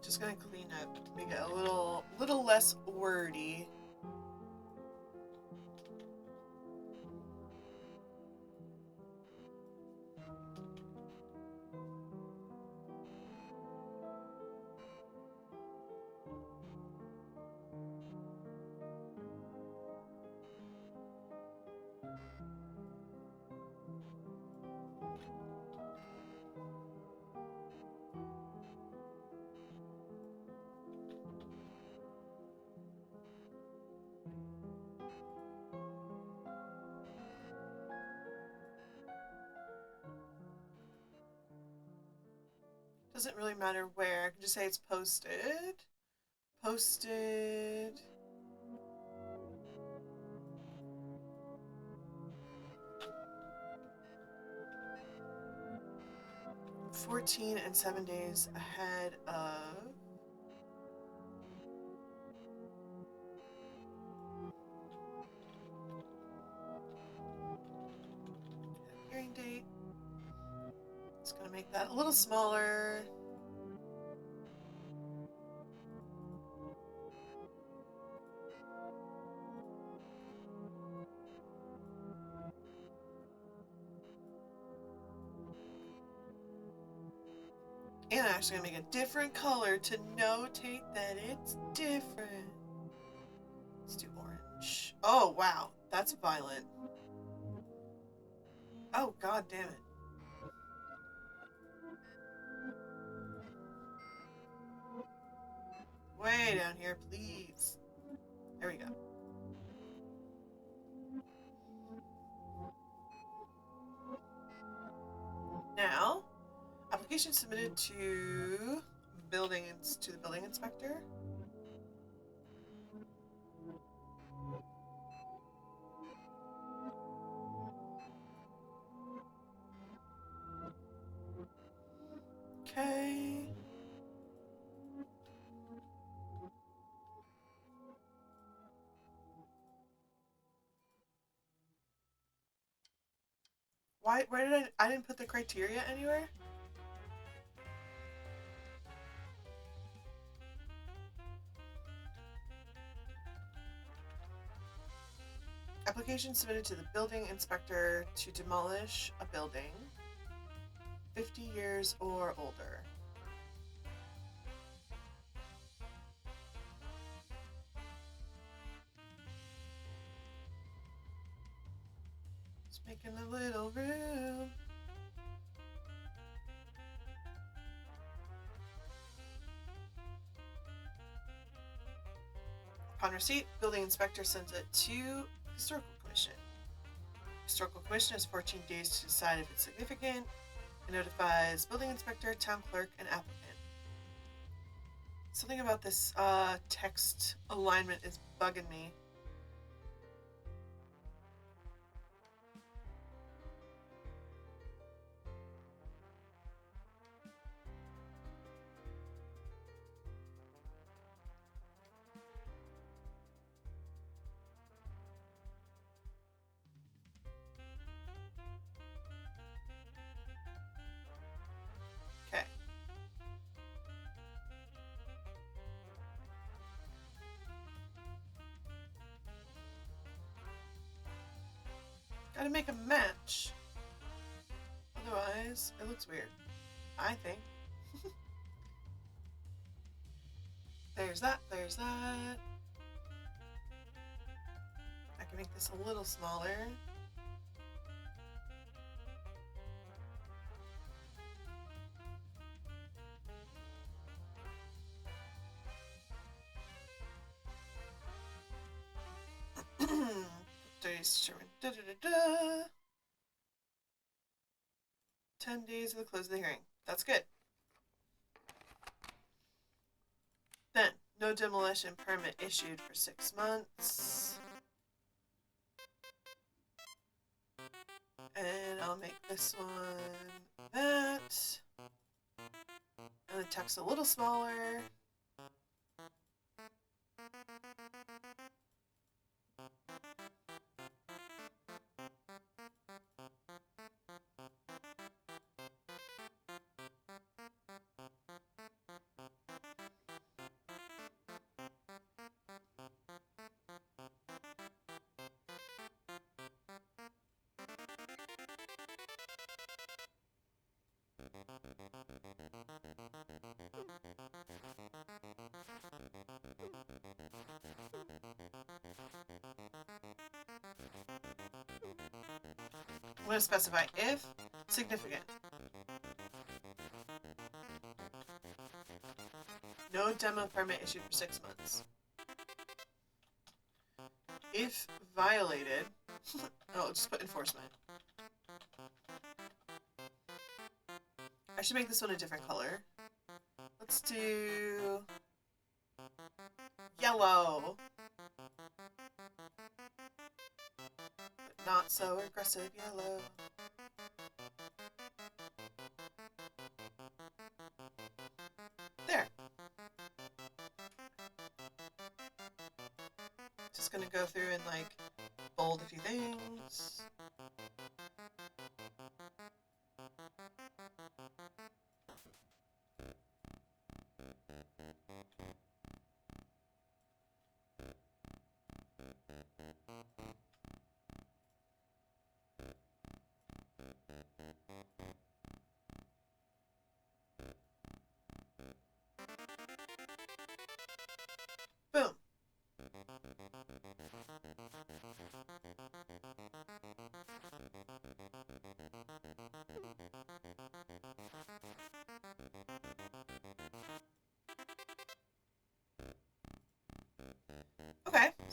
S1: Just gonna clean up, make it a little less wordy. Doesn't really matter where. I can just say it's posted. Posted. "14 and 7 days ahead of..." Hearing date. Just gonna make that a little smaller. And I'm actually gonna make a different color to notate that it's different. Let's do orange. Oh, wow. That's violent. Oh, god damn it. Way down here, please. There we go. Now, application submitted to the building inspector. Okay. Where did I didn't put the criteria anywhere? Application submitted to the building inspector to demolish a building 50 years or older. Just making a little room. Upon receipt, building inspector sends it to Historical Commission. Historical Commission has 14 days to decide if it's significant and notifies building inspector, town clerk, and applicant. Something about this text alignment is bugging me. Okay. Gotta make a match. Otherwise, it looks weird. I think. There's that, there's that. I can make this a little smaller. Days determined. 10 days of the close of the hearing. That's good. Then, no demolition permit issued for 6 months. And I'll make this one that. And the text a little smaller. I'm going to specify if significant. No demo permit issued for 6 months. If violated, oh, just put enforcement. I should make this one a different color. Let's do yellow. But not so aggressive yellow. There. Just gonna go through and like bold a few things. Boom.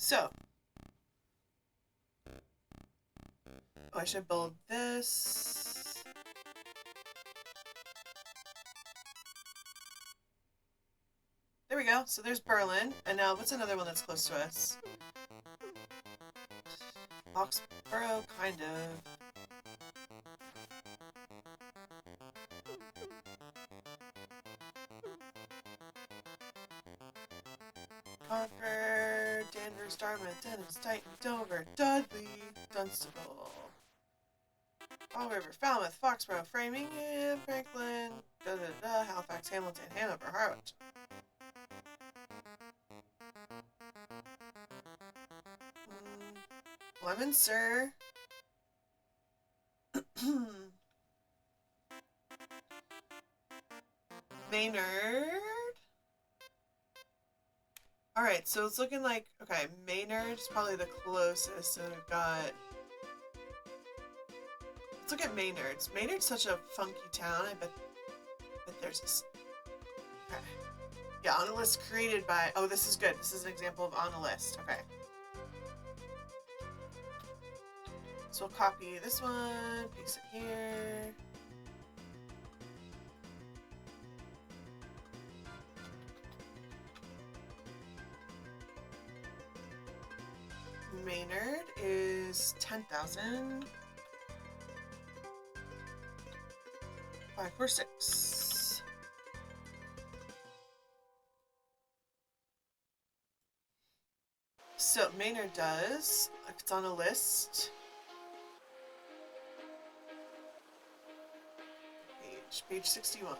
S1: So, I should build this. There we go. So there's Berlin. And now what's another one that's close to us? Foxborough, kind of. Concord, Danvers, Dartmouth, Dennis, Titan, Dover, Dudley, Dunstable, Fall River, Falmouth, Foxborough, Framingham, Franklin, Halifax, Hamilton, Hanover, Harwich. Leominster. Maynard. Alright, so it's looking like, okay, Maynard's probably the closest, so we've got... Let's look at Maynard's. Maynard's such a funky town, I bet there's this... Okay. Yeah, on a list created by... Oh, this is good. This is an example of on a list. Okay. So we'll copy this one, paste it here. Maynard is 10,000. 546. So Maynard does, if it's on a list, page 61.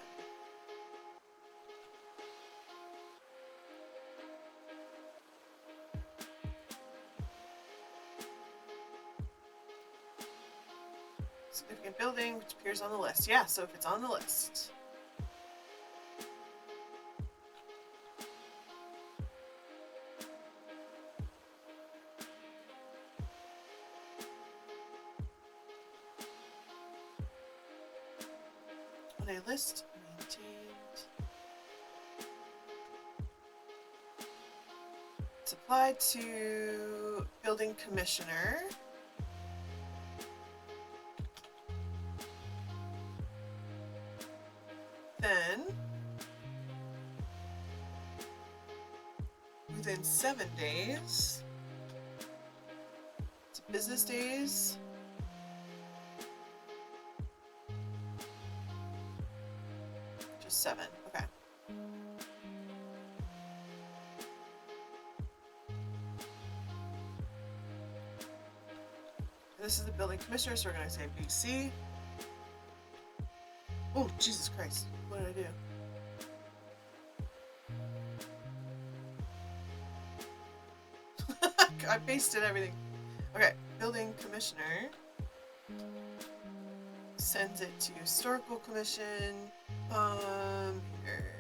S1: Significant building, which appears on the list. Yeah, so if it's on the list. On a list, maintained. It's applied to building commissioner. Then, within 7 days, it's business days, just 7, okay. And this is the building commissioner, so we're going to say BC. Oh, Jesus Christ. What did I do? I pasted everything. Okay, building commissioner sends it to historical commission. Here.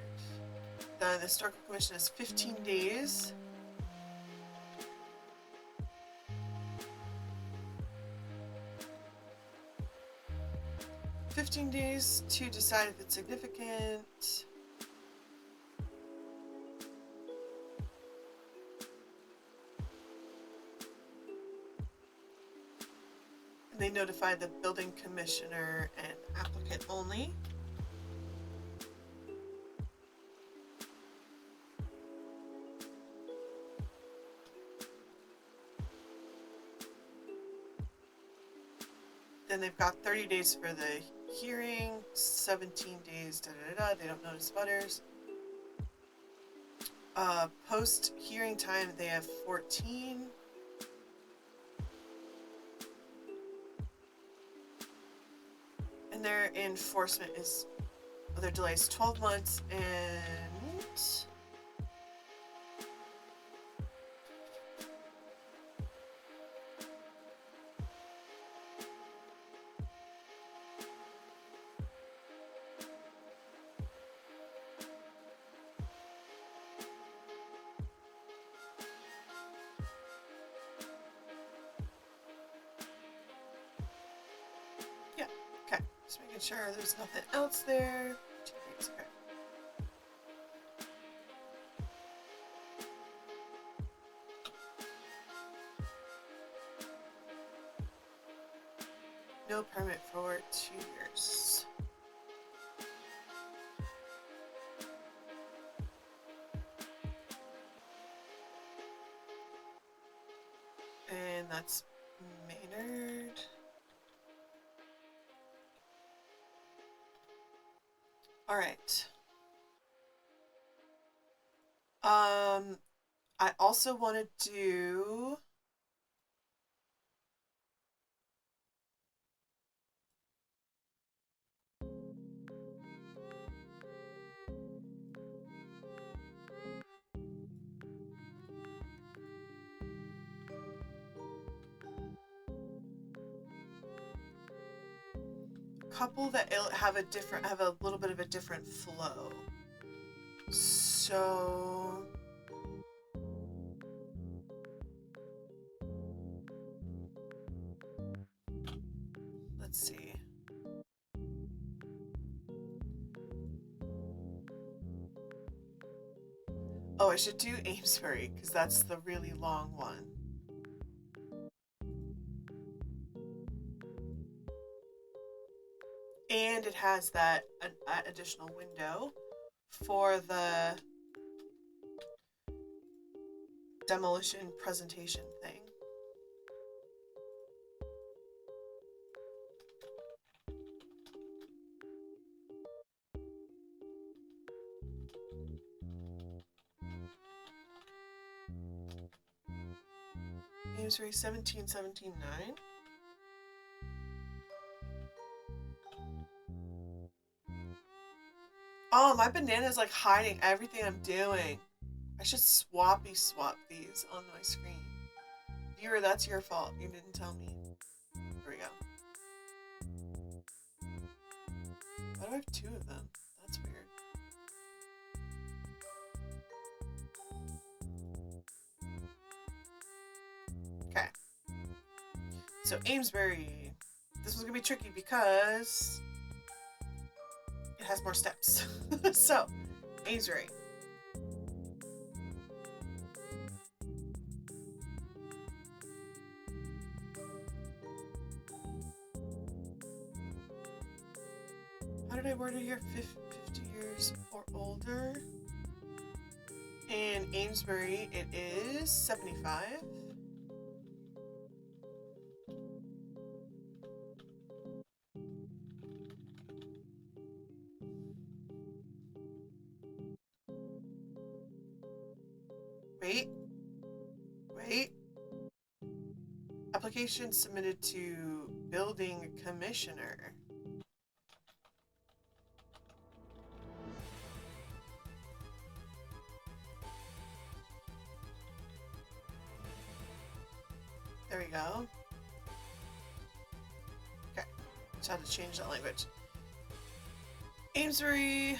S1: The historical commission is 15 days. To decide if it's significant. And they notify the building commissioner and applicant only. Then they've got 30 days for the hearing, 17 days, they don't notice butters. Post hearing time, they have 14. And their enforcement is, their delay is 12 months and just making sure there's nothing else there. Okay. No permit for 2 years. And that's Maynard. All right. I also want to do a couple that have a little bit of a different flow. So let's see. Oh, I should do Amesbury because that's the really long one. And it has that additional window for the demolition presentation thing. Amesbury 1779. Oh, my banana's like hiding everything I'm doing. I should swap these on my screen. Viewer, that's your fault. You didn't tell me. There we go. Why do I have 2 of them? That's weird. Okay. So Amesbury. This was gonna be tricky because it has more steps. So, Amesbury. How did I word it here? 50 years or older. In Amesbury, it is 75. Wait. Application submitted to building commissioner. There we go. Okay, just had to change that language. Amesbury.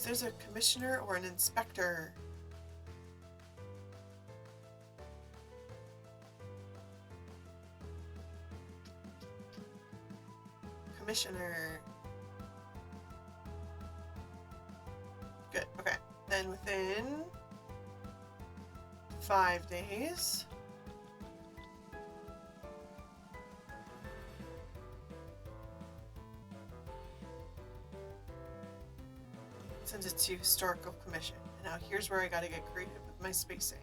S1: Is there a commissioner or an inspector? Commissioner. Good, okay. Then within 5 days. Sends it to Historical Commission. And now here's where I gotta get creative with my spacing.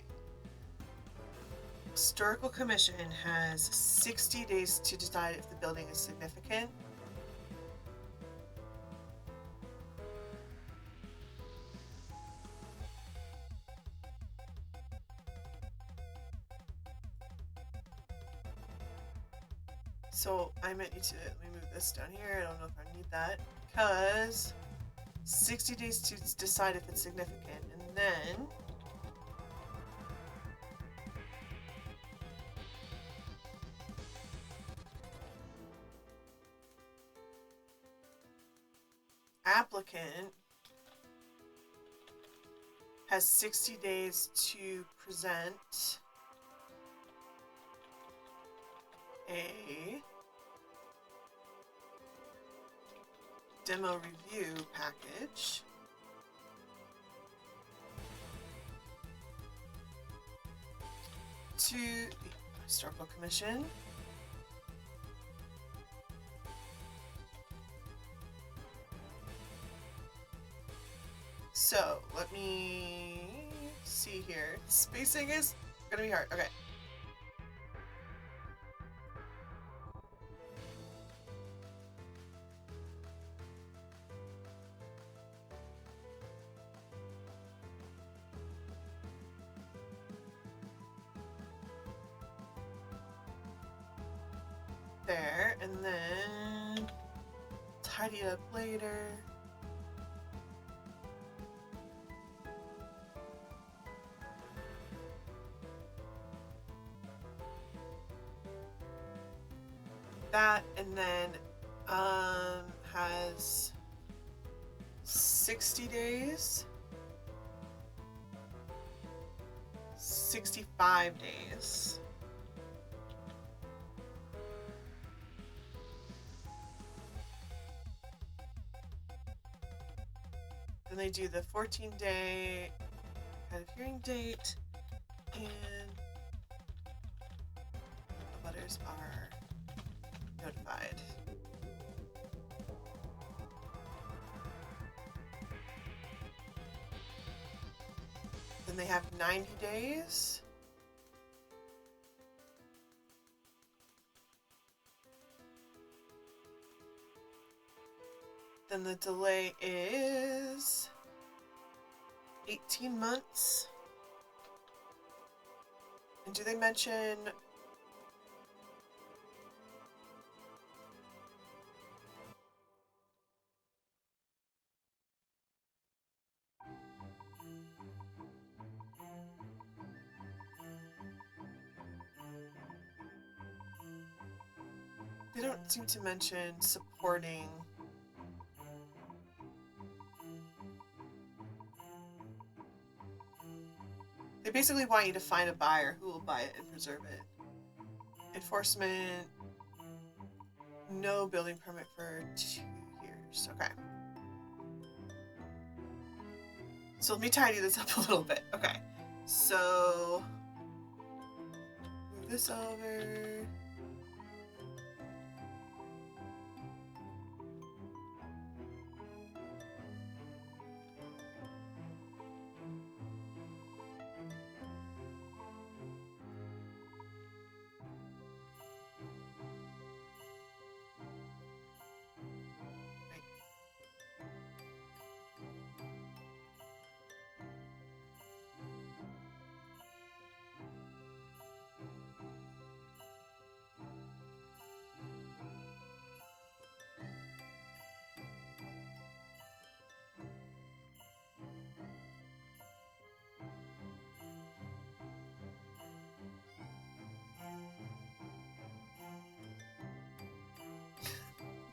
S1: Historical Commission has 60 days to decide if the building is significant. So I might need to, let me move this down here. I don't know if I need that because 60 days to decide if it's significant, and then applicant has 60 days to present a demo review package to the Historical Commission. So, let me see here. Spacing is gonna be hard. Okay. There, and then tidy it up later. That, and then has 60 days, 65 days. Then they do the 14-day kind of hearing date, and the butters are notified. Then they have 90 days. Then the delay is 18 months. And do they mention they don't seem to mention supporting they basically want you to find a buyer who will buy it and preserve it. Enforcement, no building permit for 2 years. Okay. So let me tidy this up a little bit. Okay. So move this over.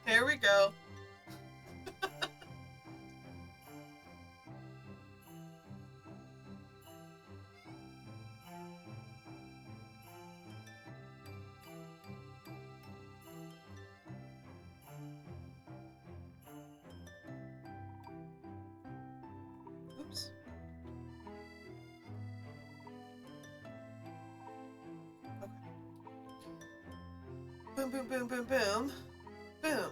S1: There we go. Oops. Okay. Boom, boom, boom, boom, boom. Boom.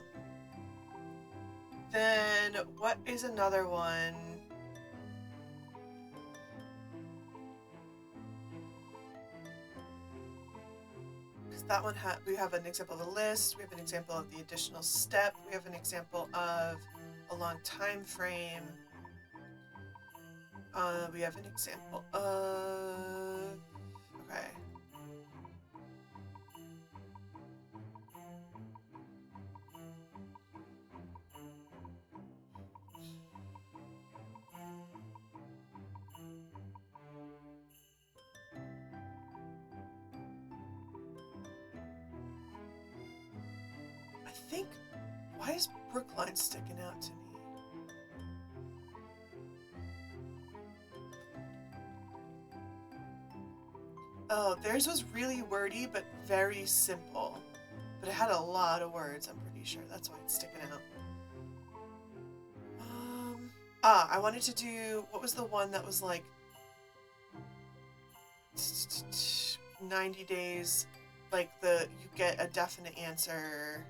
S1: Then what is another one? Because that one we have an example of a list, we have an example of the additional step, we have an example of a long time frame. We have an example of okay. I think, why is Brookline sticking out to me? Oh, theirs was really wordy, but very simple. But it had a lot of words, I'm pretty sure. That's why it's sticking out. I wanted to do, what was the one that was like, 90 days, like you get a definite answer.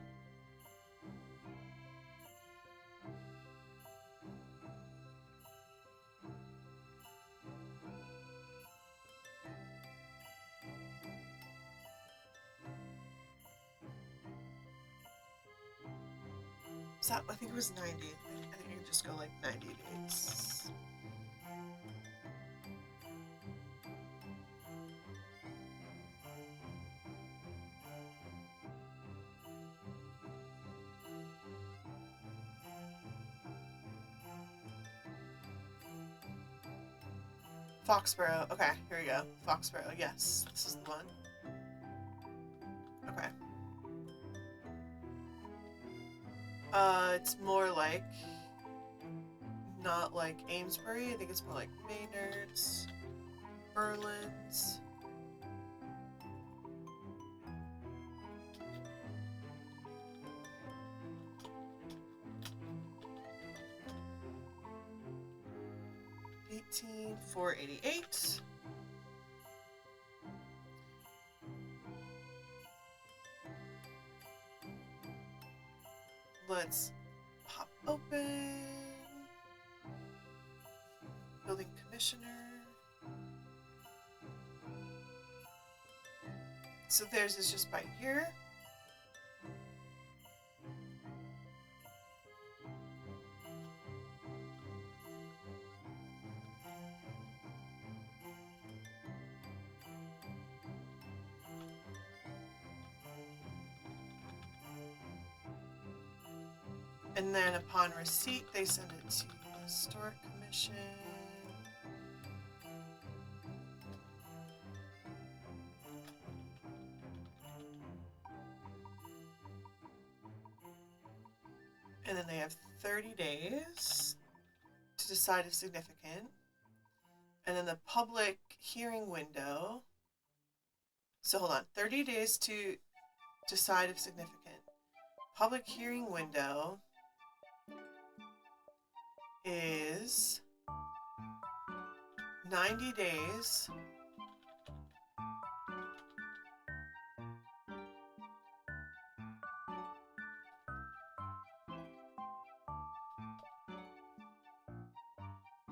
S1: I think it was 90. I think you can just go like 90 days. Foxborough. Okay, here we go. Foxborough. Yes, this is the one. Okay. It's more like not like Amesbury. I think it's more like Maynard's, Berlin's. $18,488. Let's pop open. Building commissioner. So theirs is just by year. And then upon receipt, they send it to the Historic Commission. And then they have 30 days to decide if significant. And then the public hearing window. So hold on, 30 days to decide if significant. Public hearing window is 90 days.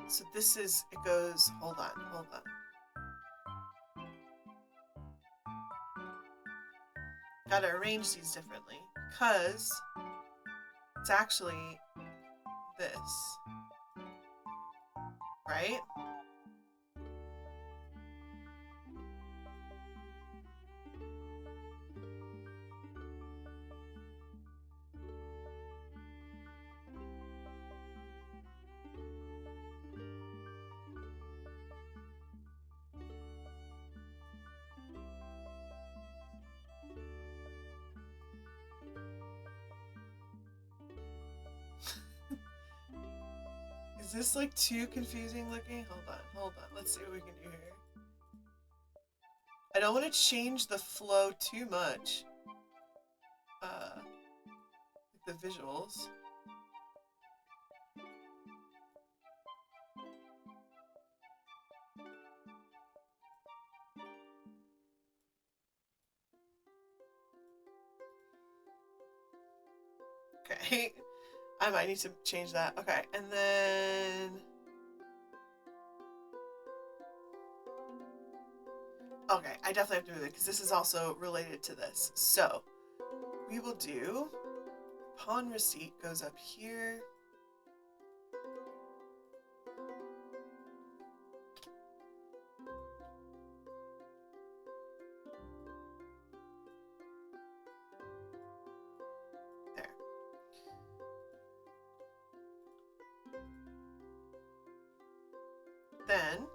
S1: So this is, it goes, hold on. Gotta arrange these differently because it's actually this, right? Is this like too confusing looking? Hold on. Let's see what we can do here. I don't want to change the flow too much. Like the visuals. Okay. I might need to change that. Okay, and then... Okay, I definitely have to move it because this is also related to this. So, we will do... Upon receipt goes up here. There. Then...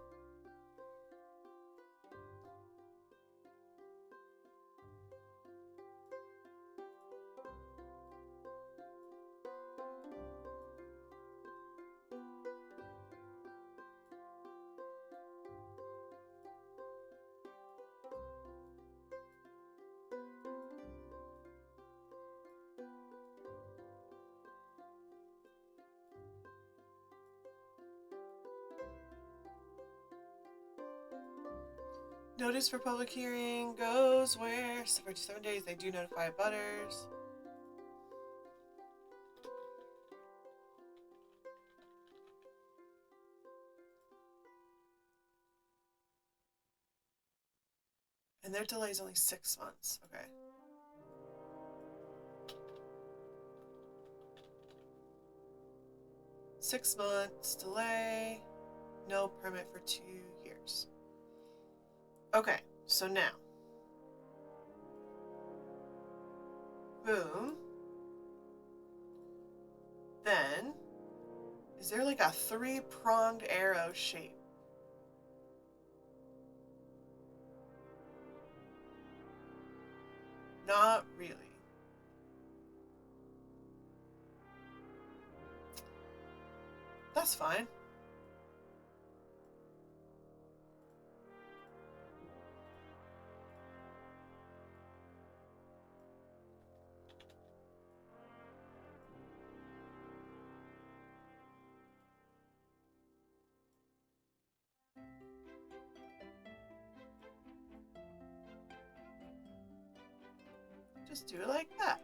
S1: Notice for public hearing goes where? For 7 days, they do notify butters. And their delay is only 6 months. Okay. Six months delay, no permit for 2 years. Okay, so now. Boom. Then, is there like a 3-pronged arrow shape? Not really. That's fine. Just do it like that.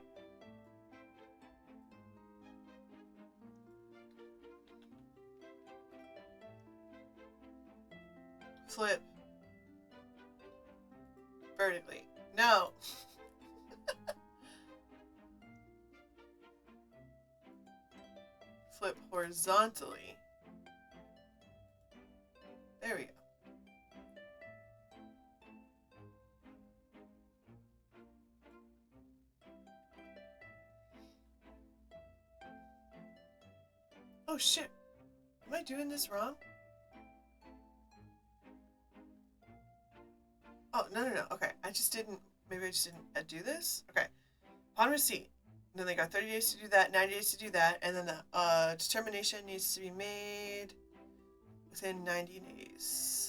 S1: Flip. Vertically. No. Flip horizontally. There we go. Oh shit. Am I doing this wrong? Oh, no. Okay, I just didn't, maybe I just didn't do this? Okay. Upon receipt. And then they got 30 days to do that, 90 days to do that, and then the determination needs to be made within 90 days.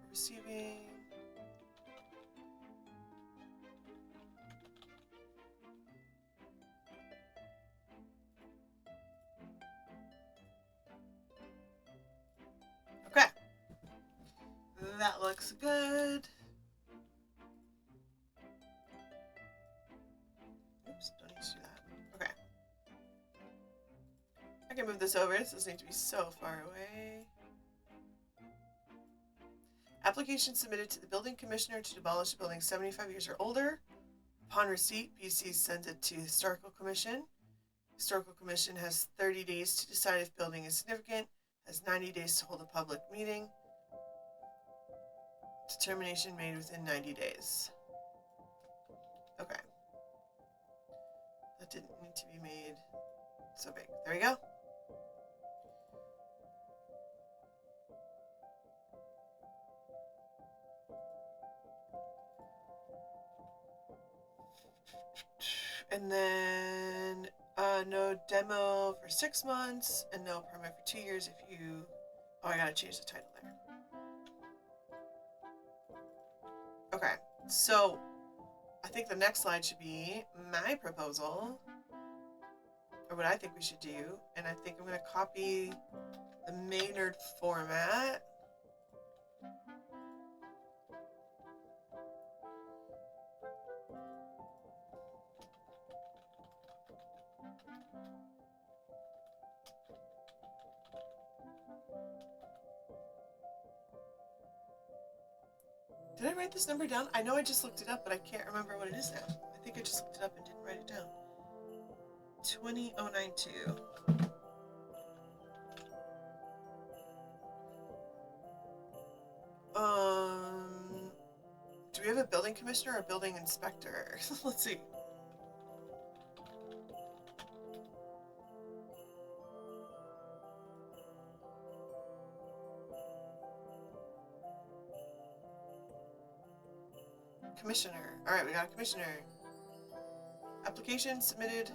S1: Receiving. Okay. That looks good. Oops, don't need to do that. Okay. I can move this over. This doesn't need to be so far away. Application submitted to the building commissioner to demolish a building 75 years or older. Upon receipt, PC sends it to Historical Commission. Historical Commission has 30 days to decide if building is significant, has 90 days to hold a public meeting. Determination made within 90 days. Okay. That didn't need to be made so big. There we go. And then no demo for 6 months and no permit for 2 years if you... Oh, I gotta change the title there. Okay, so I think the next slide should be my proposal, or what I think we should do, and I think I'm gonna copy the Maynard format. Did I write this number down? I know I just looked it up, but I can't remember what it is now. I think I just looked it up and didn't write it down. 20092. Do we have a building commissioner or a building inspector? Let's see. Commissioner. All right, we got a commissioner. Application submitted.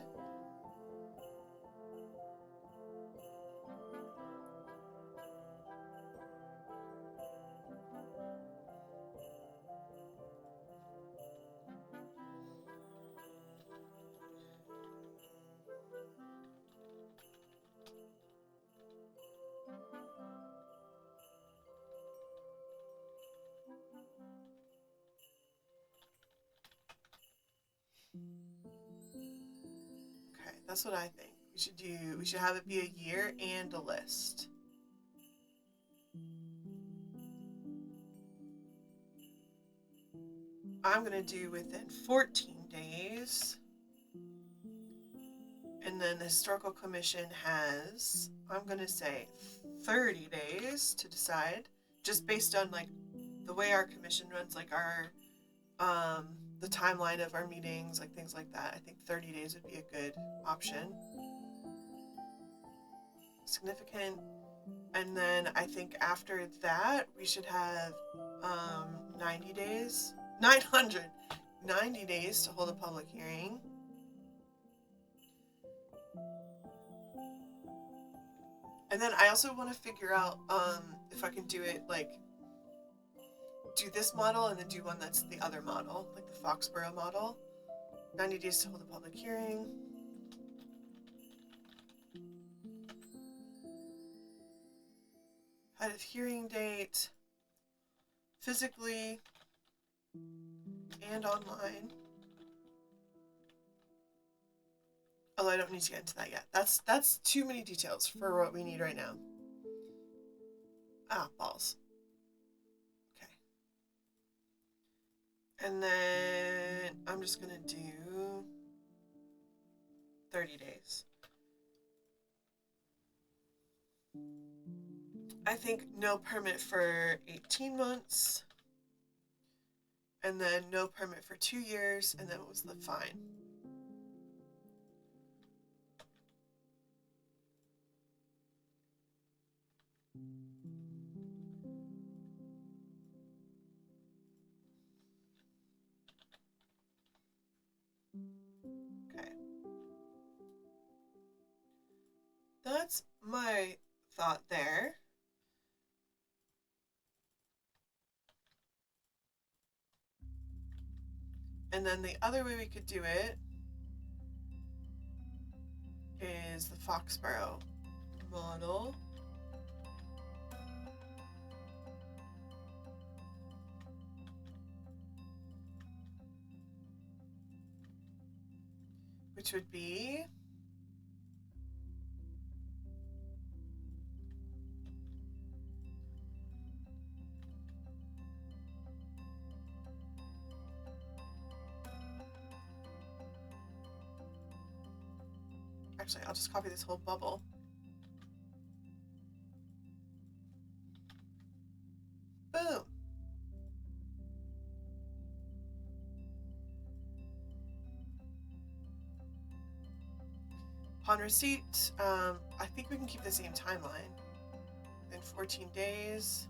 S1: That's what I think. We should have it be a year and a list. I'm going to do within 14 days. And then the Historical Commission has, I'm going to say 30 days to decide, just based on like the way our commission runs, like our the timeline of our meetings, like things like that. I think 30 days would be a good option. Significant. And then I think after that, we should have 90 days, 90 days to hold a public hearing. And then I also want to figure out if I can do it like do this model and then do one that's the other model, like the Foxborough model. 90 days to hold a public hearing. Had a hearing date physically and online. Although I don't need to get into that yet. That's too many details for what we need right now. Ah, balls. Okay. And then I'm just gonna do 30 days. I think no permit for 18 months. And then no permit for 2 years, and then what was the fine? Okay. That's my thought there. And then the other way we could do it is the Foxborough model. Which would be actually, I'll just copy this whole bubble. Boom. Upon receipt, I think we can keep the same timeline. In 14 days.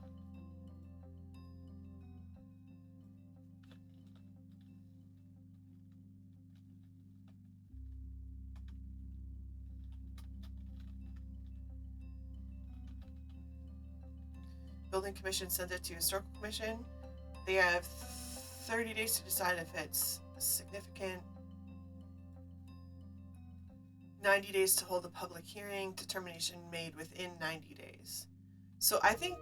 S1: Building Commission sends it to Historical Commission. They have 30 days to decide if it's significant. 90 days to hold a public hearing, determination made within 90 days. So I think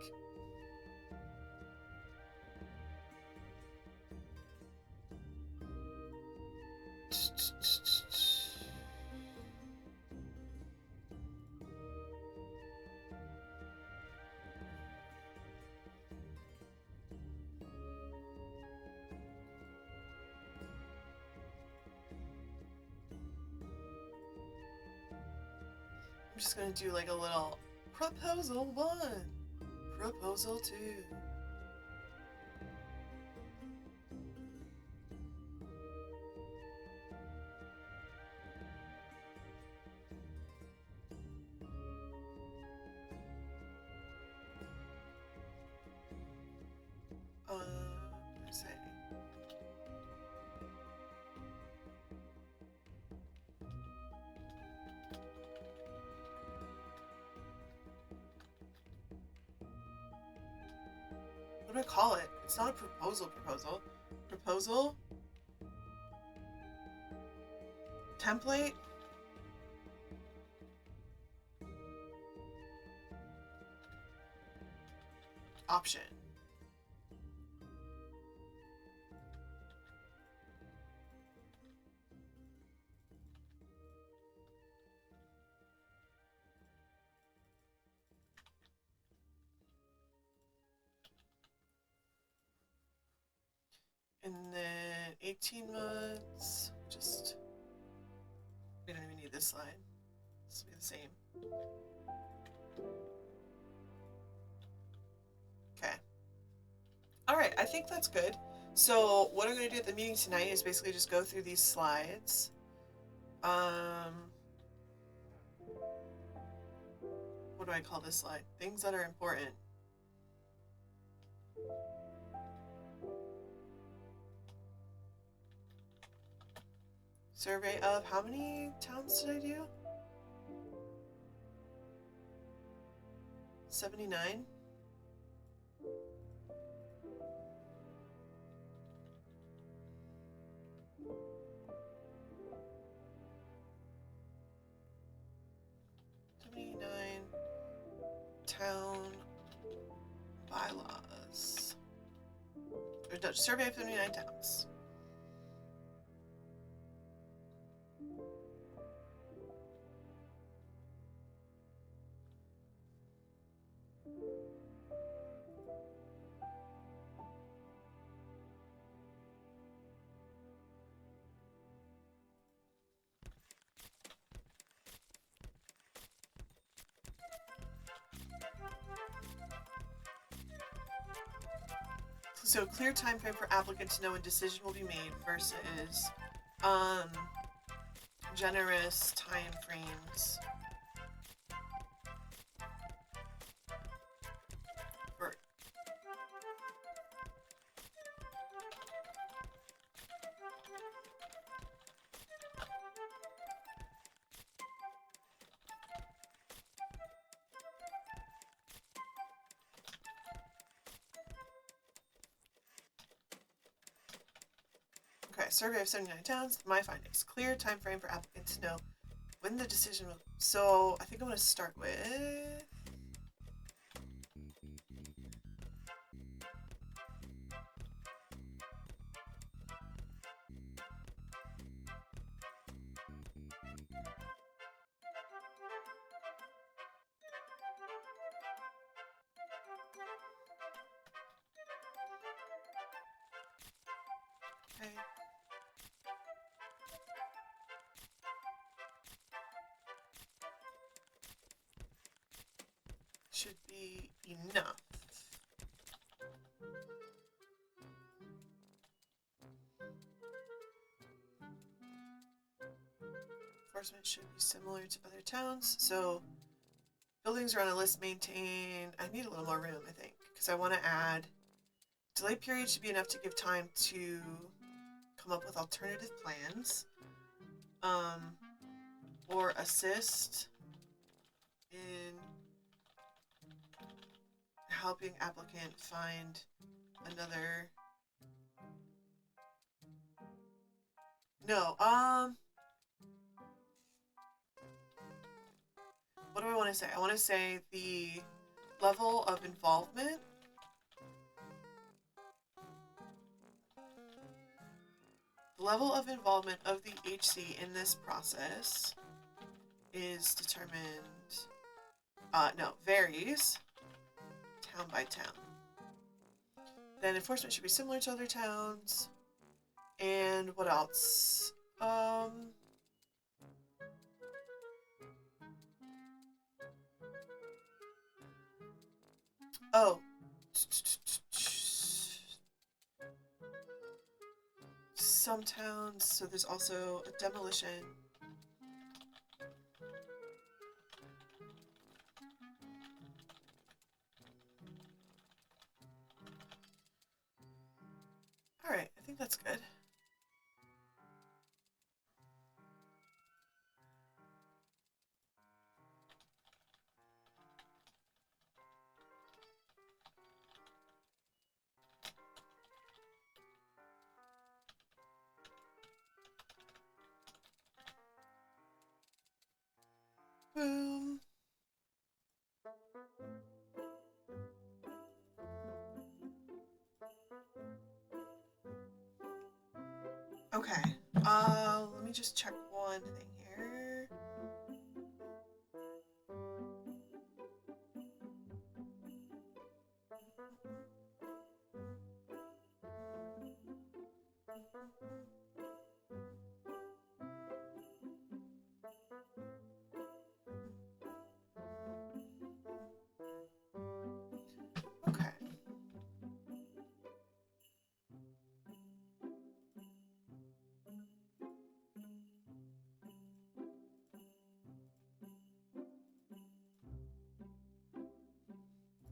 S1: I'm just gonna do like a little proposal 1, proposal 2. Let's say what do I call it? It's not a proposal. Proposal? Template? Option. And then 18 months. Just, we don't even need this slide. This will be the same. Okay. All right, I think that's good. So what I'm going to do at the meeting tonight is basically just go through these slides. What do I call this slide? Things that are important. Survey of how many towns did I do? 79. Town bylaws. Or Dutch survey of 79 towns. So clear time frame for applicant to know when decision will be made versus generous time frames for Okay, survey of 79 towns. My findings. Clear time frame for applicants to know when the decision will... So, I think I'm going to start with... Okay. Should be enough. Enforcement should be similar to other towns. So, buildings are on a list maintained. I need a little more room, I think, because I want to add... Delay period should be enough to give time to come up with alternative plans. Or assist in helping applicant find another... No, what do I want to say? I want to say the level of involvement of the HC in this process is determined, varies town by town. Then enforcement should be similar to other towns. And what else? Oh. Some towns, so there's also a demolition. Alright, I think that's good. Boom. Okay. Let me just check one thing here.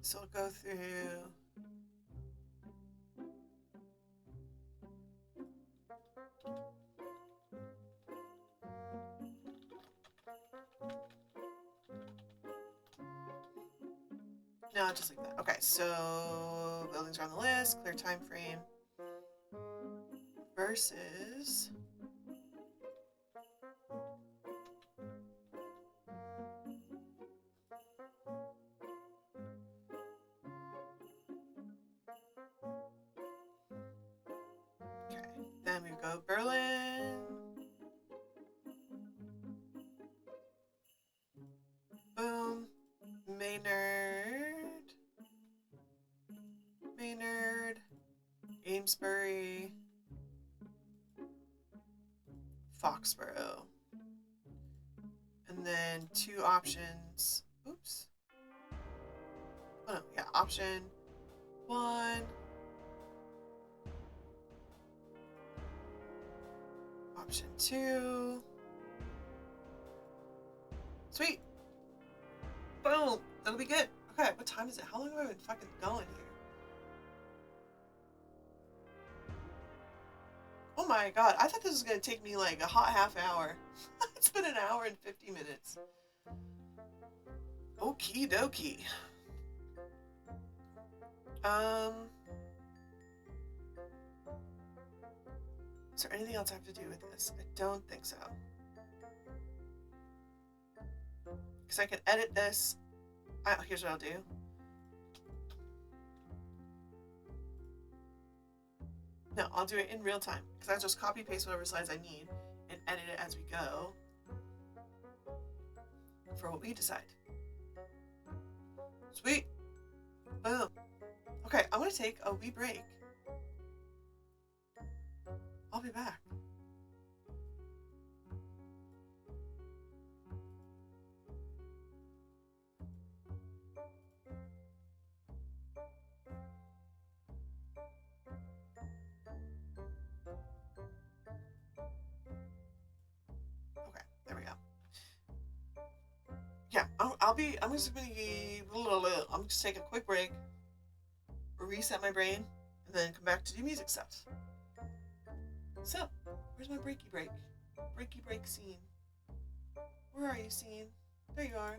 S1: So we'll go through. No, just like that. Okay, so buildings are on the list, clear time frame. Versus okay. Then we go Berlin. Boom. Maynard. Maynard. Amesbury. Foxborough. And then 2 options. Oops. Oh no, yeah, option 1. Option 2. Sweet. Boom. That'll be good. Okay, what time is it? How long have I been fucking going here? Oh my god, I thought this was gonna take me like a hot half hour. It's been an hour and 50 minutes. Okie dokie. Is there anything else I have to do with this? I don't think so. Because I can edit this. Here's what I'll do. No, I'll do it in real time. Because I just copy paste whatever slides I need and edit it as we go for what we decide. Sweet. Boom. Okay, I'm going to take a wee break. I'll be back. Okay, there we go. Yeah, I'm just going to take a quick break, reset my brain, and then come back to do music stuff. So, where's my breaky break? Breaky break scene. Where are you, scene? There you are.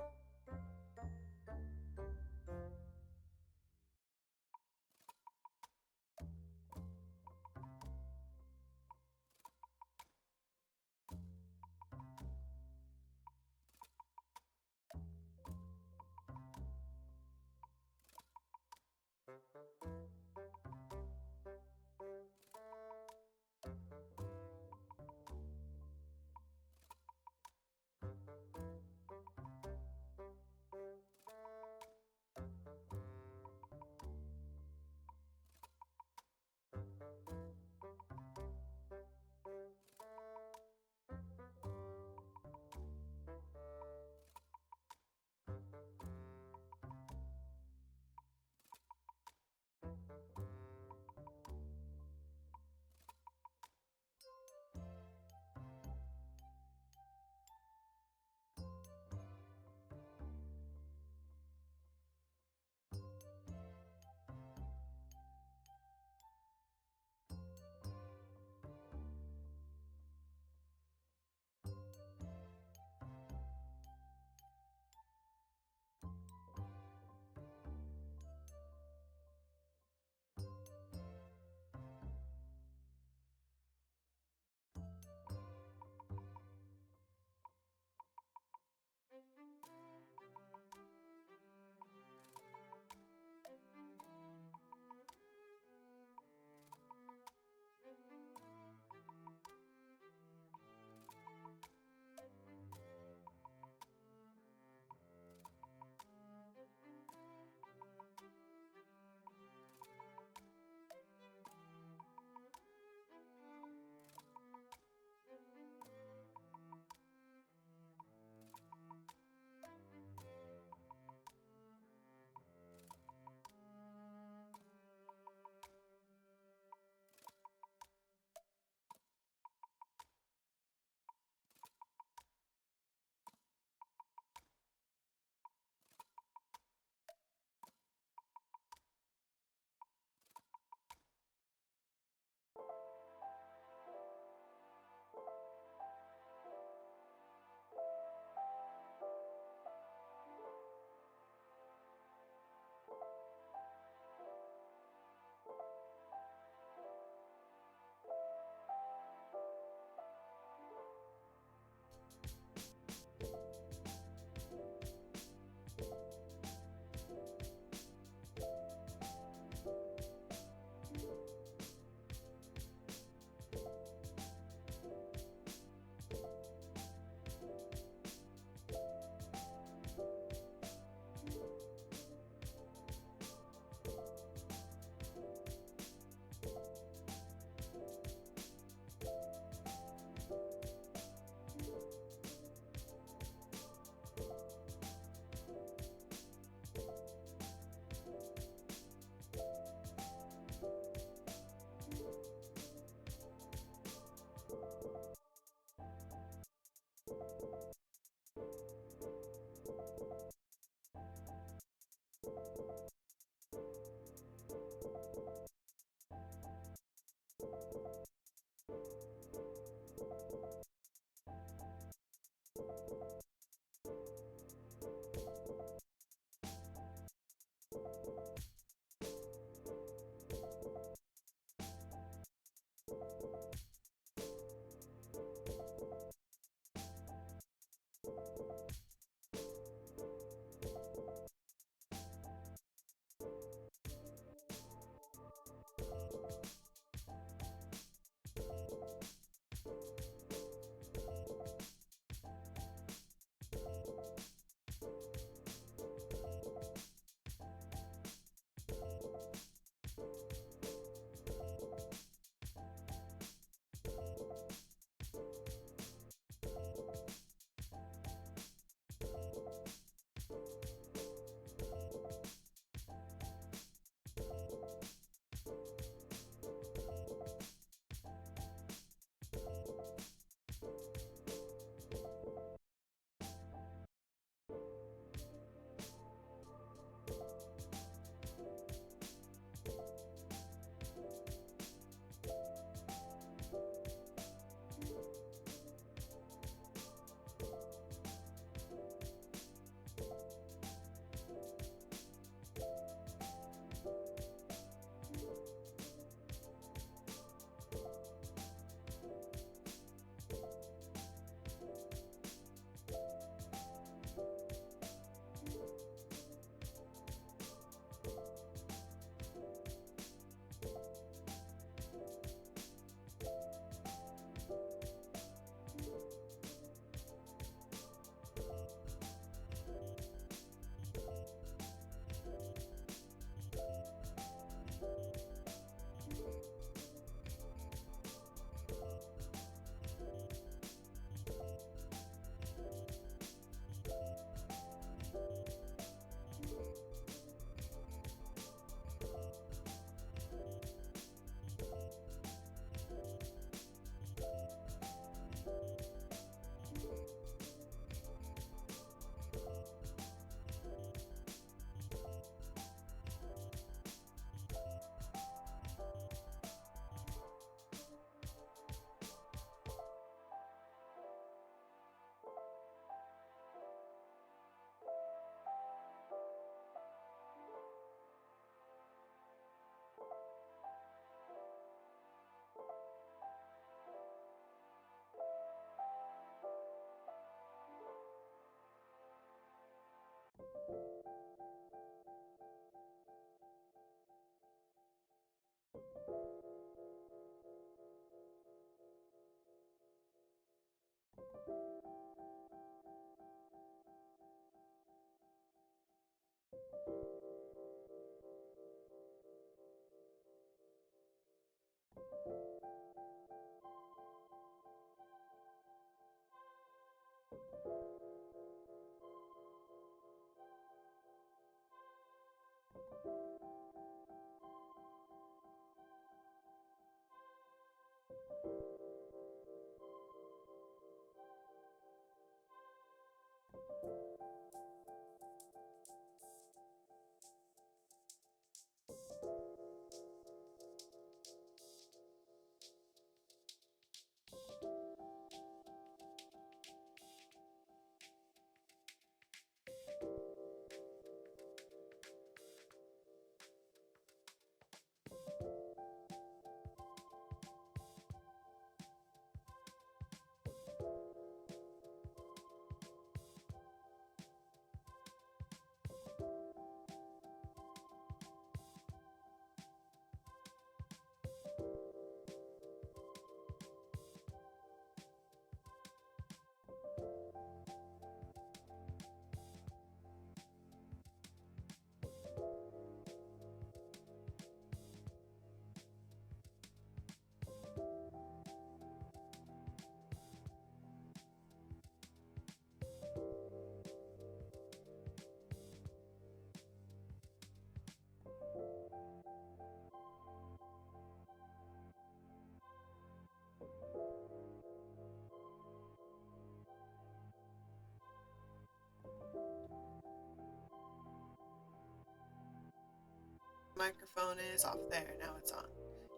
S1: Microphone is off there. Now it's on.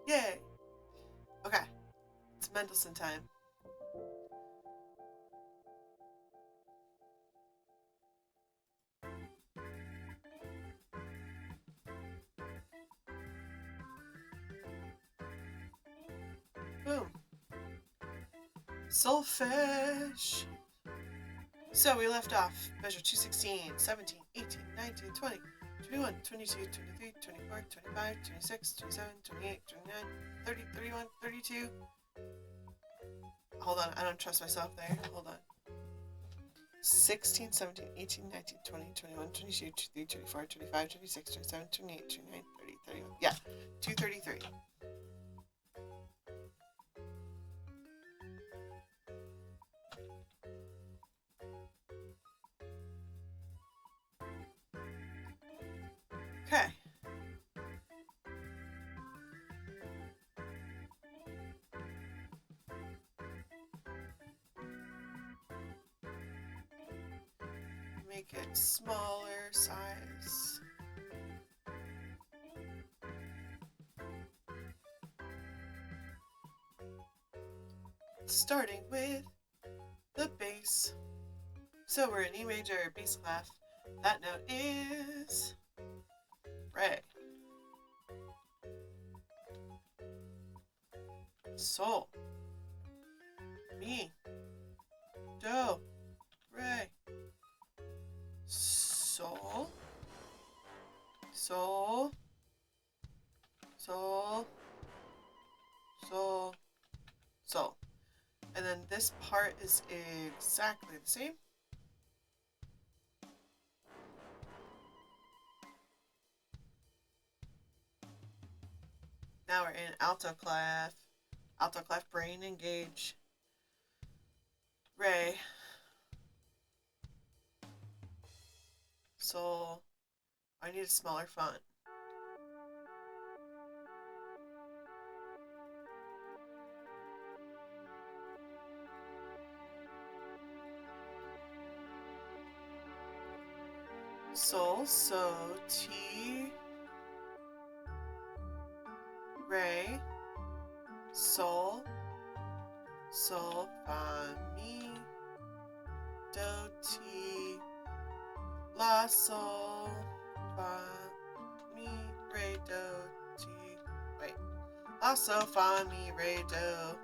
S1: Yay! Okay, it's Mendelssohn time. Boom. Solfege. So we left off measure 216, 17, 18, 19, 20, 21, 22, 23, 24, 25, 26, 27, 28, 29, 30, 31, 32. Hold on, I don't trust myself there. Hold on. 16, 17, 18, 19, 20, 21, 22, 23, 24, 25, 26, 27, 28, 29, 30, 31. Yeah, 233. Okay. Make it smaller size. Starting with the bass. So we're in E major, bass clef. That note is re. Sol. Mi. Do. Re. Sol. Sol. Sol. Sol. Sol. And then this part is exactly the same. Now we're in alto clef. Alto clef, brain engage. Re. Sol. I need a smaller font. Sol, so, ti, re, sol, sol, fa, mi, do, ti, la, sol, fa, mi, re, do, ti, wait, la, sol, fa, mi, re, do,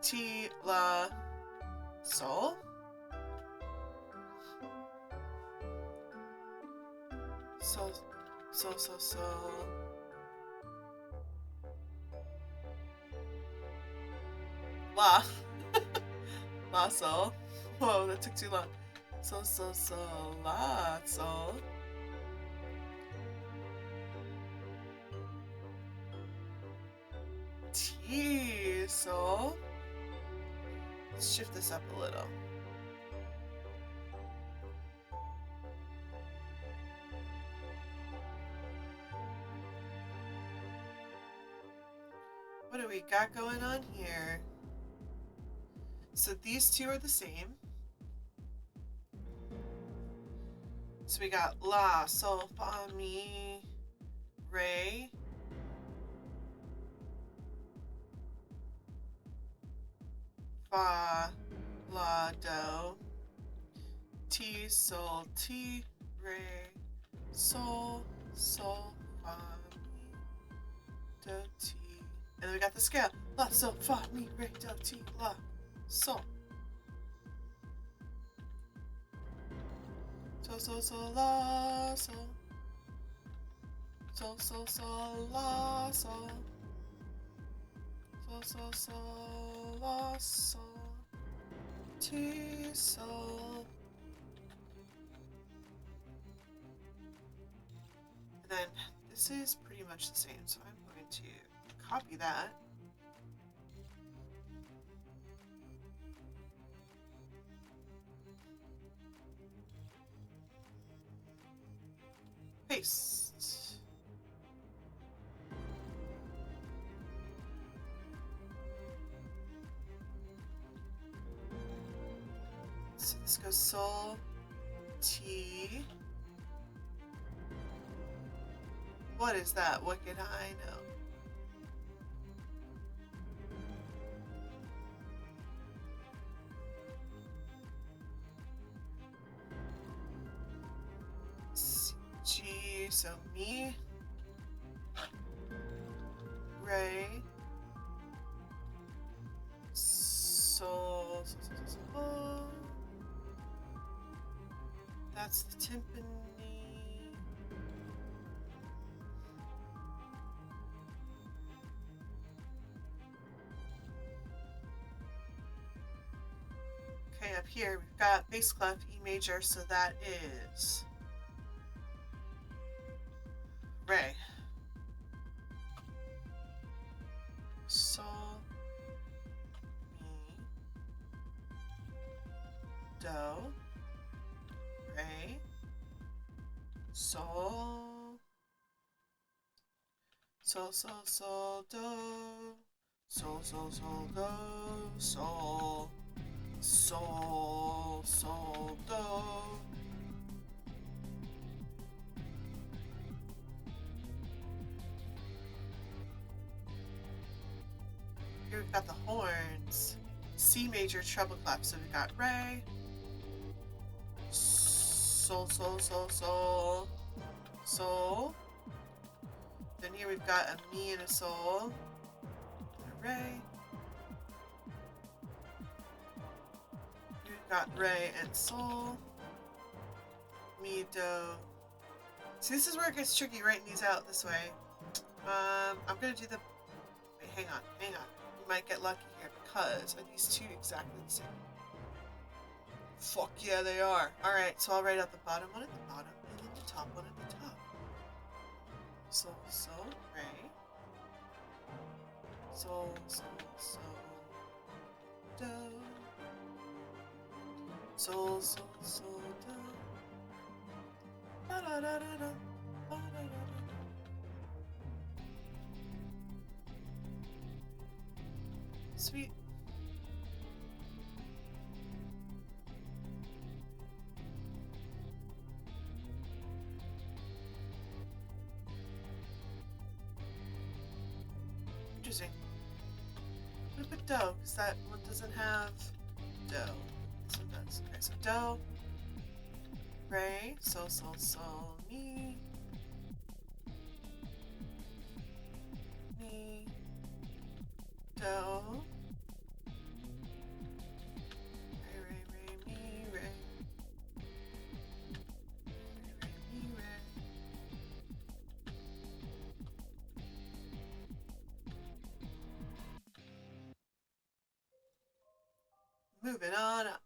S1: ti, la, sol, sol, sol, sol, sol, la, la, sol, whoa, that took too long, sol, sol, sol, la, sol, ti, sol. Let's shift this up a little. we got going on here? So these two are the same. So we got La, Sol, Fa, Mi, Re. Fa, La, Do. Ti, Sol, Ti, Re, Sol, Sol, Fa, Mi, Do, Ti. And then we got the scale. La, Sol, Fa, Mi, Re, Do, Ti, La, Sol. Sol, Sol, Sol, La, Sol. Sol, Sol, Sol, La, Sol. Sol, Sol, Sol, La, Sol. Ti, Sol. And then this is pretty much the same, so I'm going to copy that. Paste. So this goes Sol, Ti. What is that? What can I know? G, so Mi, Re, Sol, Sol, Sol, Sol, Sol. That's the timpani. Okay, up here we've got bass clef E major, so that is Re, Sol, Mi, Do, Re, Sol, Sol, Sol, Sol, Do, Sol, Sol, Sol, Do, Sol, Sol, Sol, Do. Here we've got the horns. C major treble clef. So we've got Re, Sol, Sol, Sol, Sol, Sol. Then here we've got a Mi and a Sol, and a Re. Here we've got Re and Sol, Mi, Do. See, this is where it gets tricky writing these out this way. I'm gonna do the. Wait, hang on. We might get lucky here because are these two exactly the same? Fuck yeah, they are. Alright, so I'll write out the bottom one at the bottom and then the top one at the top. Sol, Sol, Re. Sol, Sol, Sol, Do. Sol, Sol, Sol, Do. Da da da da da. Da da da da. Sweet. Interesting. I'm gonna put Do, because that one doesn't have Do. This one does. Okay, so Do, Re, Sol, Sol, Sol, Mi, Mi, Do, Re, Re, Re, Mi, Re, Re, Re, Mi, Re. Moving on up.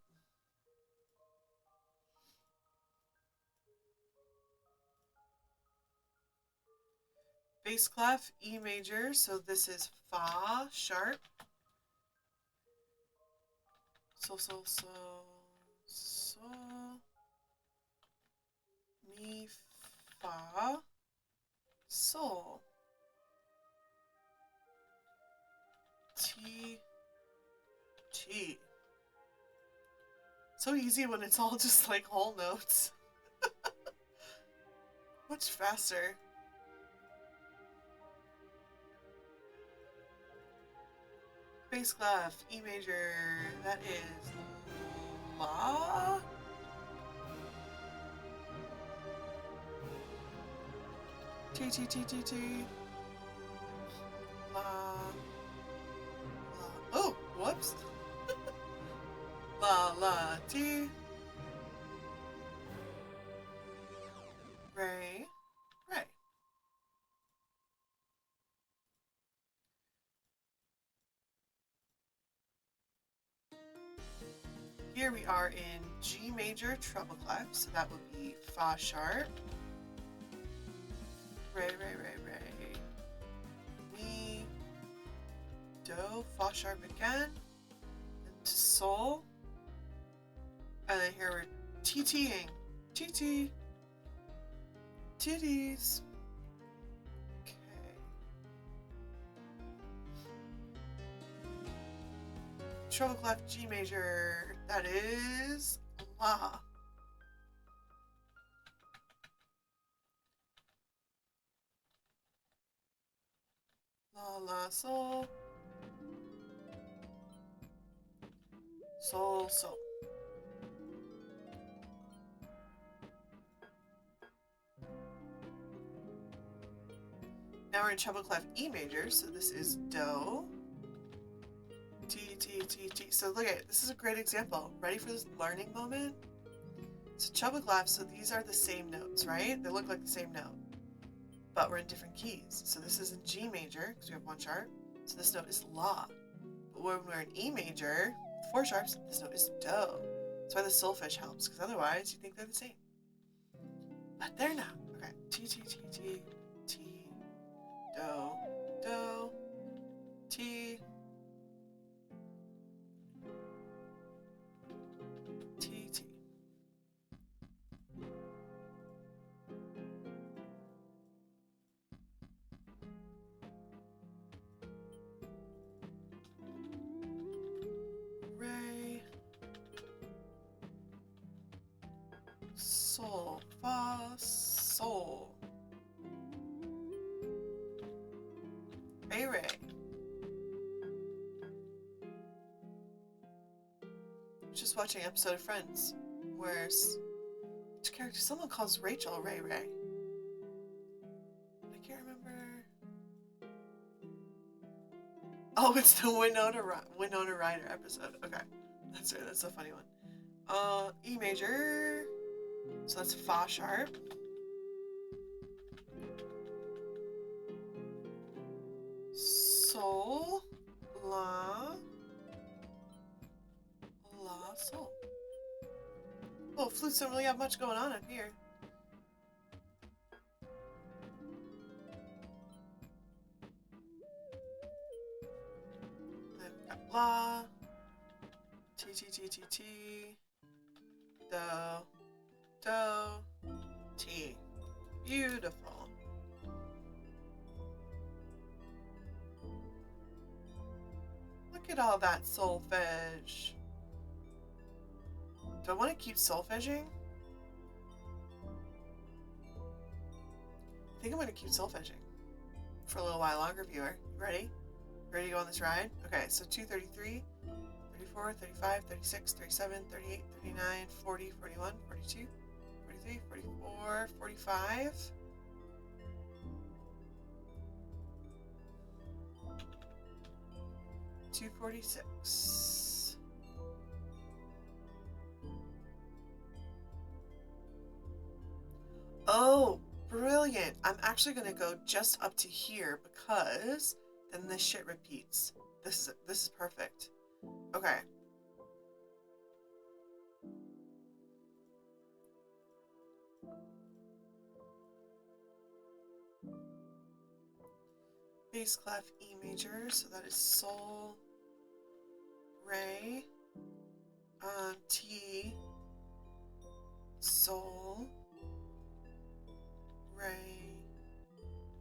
S1: Bass clef E major, so this is Fa sharp. Sol, Sol, Sol, Sol, Mi, Fa, Sol. T, T. So easy when it's all just like whole notes. Much faster. Bass clef, E major, that is La. T, T, T, T, T. La. La. Oh, whoops. La, la, T. Ray, Ray. Here we are in G major treble clef, so that would be Fa sharp. Ray, Ray, Ray, Ray. Mi, Do, Fa sharp again, and Sol. And then here we're TTing. TT. Titties. Okay. Treble clef G major. That is La. La, la, sol. Sol, sol. Now we're in treble clef E major, so this is Do. T, T, T, T. So look at it. This is a great example. Ready for this learning moment? So treble clef, so these are the same notes, right? They look like the same note, but we're in different keys. So this is in G major, because we have one sharp. So this note is La. But when we're in E major, with 4 sharps, this note is Do. That's why the solfege helps, because otherwise you think they're the same. But they're not. Okay. T, T, T, T, T, Do, Do, T, T, T. Ray, Sol, Fa, Sol. Ray, Ray. Just watching an episode of Friends where which character someone calls Rachel Ray Ray. I can't remember. Oh, it's the Winona Ryder episode. Okay, that's right. That's a funny one. E major. So that's Fa sharp. Sol, La, La, Sol. Oh, flutes don't really have much going on up here. Then we've got La, T, T, T, T, T, Do, Do, T. Beautiful. Look at all that solfege. Do I want to keep solfeging? I think I'm going to keep solfeging for a little while longer, viewer. Ready? Ready to go on this ride? Okay, so 233, 34, 35, 36, 37, 38, 39, 40, 41, 42, 43, 44, 45. 246. Oh, brilliant. I'm actually going to go just up to here because then this shit repeats. This is perfect. Okay. Bass clef E major, so that is Sol, Re, T, Sol, Re,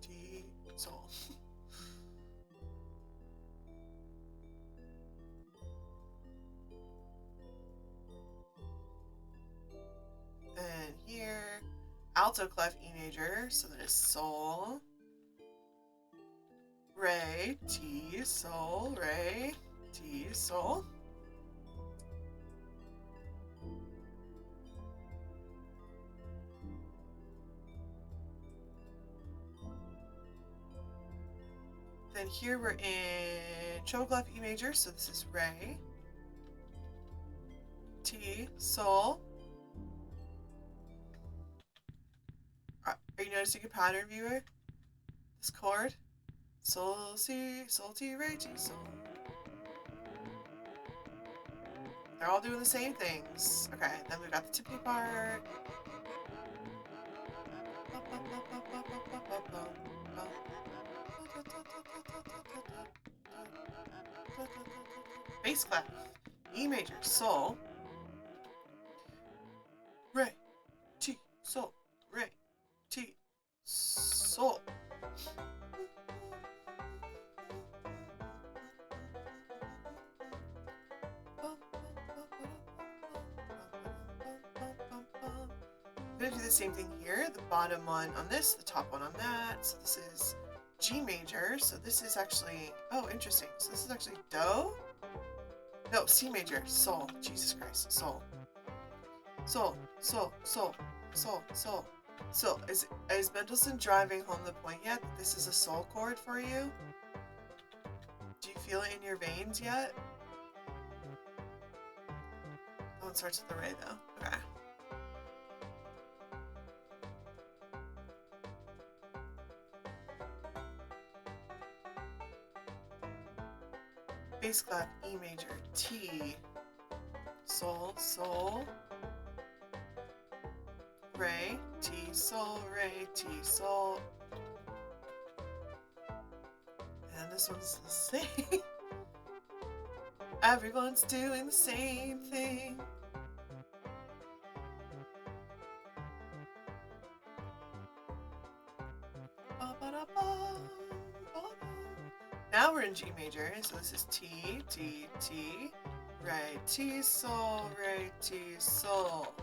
S1: T, Sol. alto clef E major, so that is sol, re, T, sol, re, T, sol. Then here we're in treble clef E major, so this is re, T, sol. Are you noticing a pattern, viewer? This chord, sol, si, sol, ti, re, ti, sol. They're all doing the same things. Okay, then we've got the tippy part. Bass clef, E major, sol, re, ti, sol, re, ti, sol. I'm gonna do the same thing here. The bottom one on this, the top one on that. So this is G major. So this is actually, oh, interesting. So this is actually do. No, C major, sol. Jesus Christ, sol. Sol, sol, sol, sol, sol. So, is Mendelssohn driving home the point yet that this is a sol chord for you? Do you feel it in your veins yet? That one starts with the re though. Okay. Bass clef E major, T, sol, sol, re, T, sol, re, T, sol. And this one's the same. Everyone's doing the same thing. Now we're in G major, so this is T, T, T, re, T, sol, re, T, sol.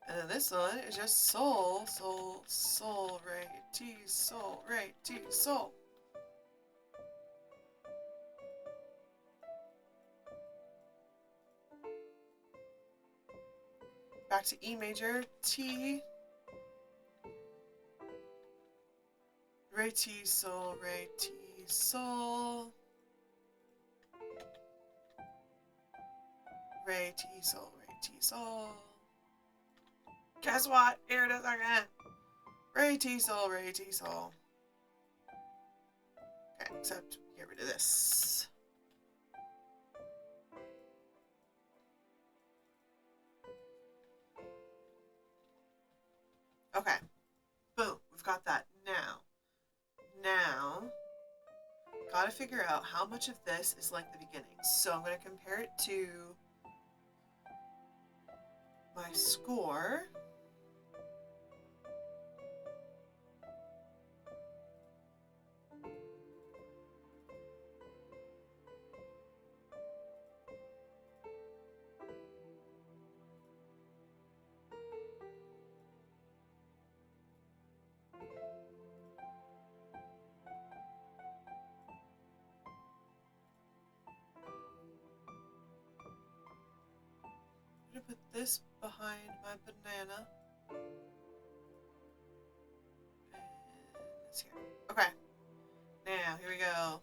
S1: And then this one is just sol, sol, sol, re, T, sol, re, T, sol. Back to E major, T, re, T, sol, re, T, sol. Re, T, sol, re, T, sol. Guess what? Here it is again. Re, T, sol, re, T, sol. Okay, except get rid of this. Okay. Boom. We've got that. Now, gotta figure out how much of this is like the beginning. So I'm going to compare it to my score. I'm going to put this behind my banana. And this here. Okay. Now, here we go.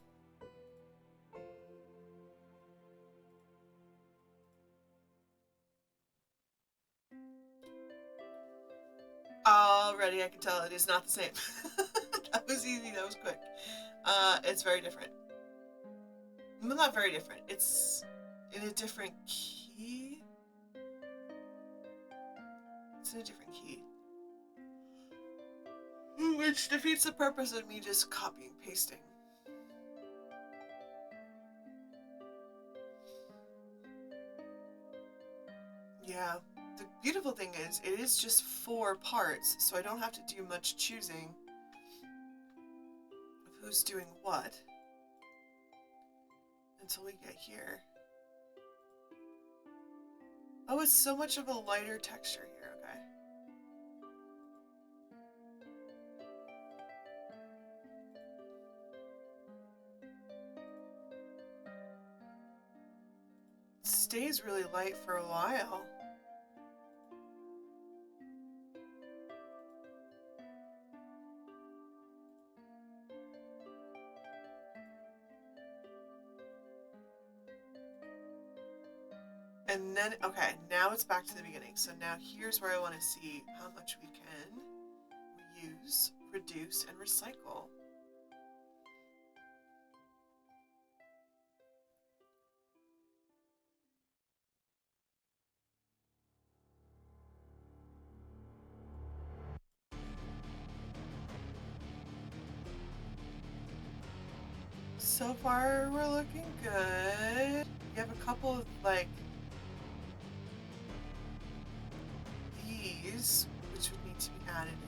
S1: Already I can tell it is not the same. That was easy, that was quick. It's very different. Well, not very different. It's in a different key. It's in a different key. Which defeats the purpose of me just copying and pasting. Yeah. The beautiful thing is, it is just 4 parts, so I don't have to do much choosing of who's doing what. until we get here. Oh, it's so much of a lighter texture here. Okay. It stays really light for a while. And then, okay, now it's back to the beginning. So now here's where I want to see how much we can reuse, reduce, and recycle. So far, we're looking good. We have a couple of, like, these, which would need to be added in.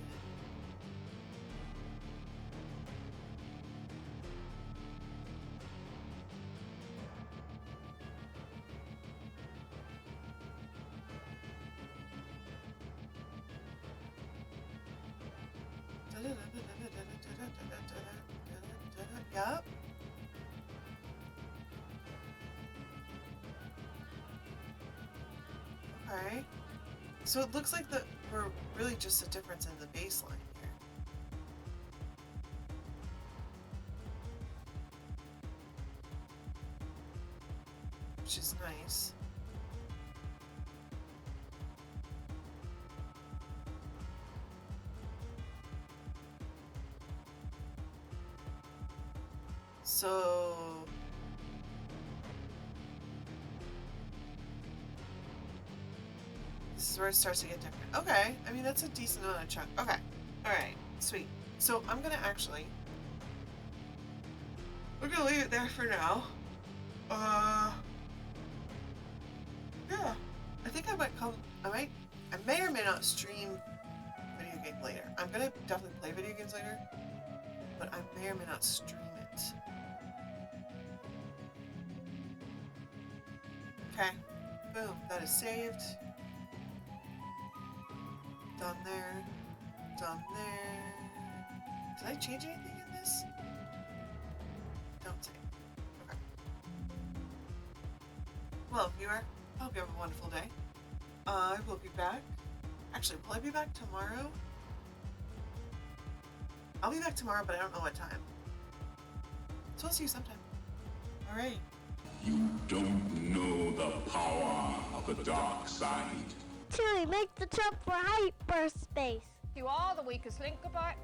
S1: Yep. Okay. So it looks like we're really just a difference in the baseline here. Which is nice. So this is where it starts to get different. Okay, I mean that's a decent amount of chunk. Okay, all right, sweet. So I'm gonna we're gonna leave it there for now. Yeah, I think I might come. I may or may not stream video games later. I'm gonna definitely play video games later, but I may or may not stream it. Okay, boom, that is saved. Done there. Done there. Did I change anything in this? Don't say. Okay. Well, viewer, I hope you have a wonderful day. I will be back. Actually, will I be back tomorrow? I'll be back tomorrow, but I don't know what time. So I'll see you sometime. Alright.
S2: You don't know the power of the dark side.
S3: Chili, make the jump for hyperspace.
S4: You are the weakest link about.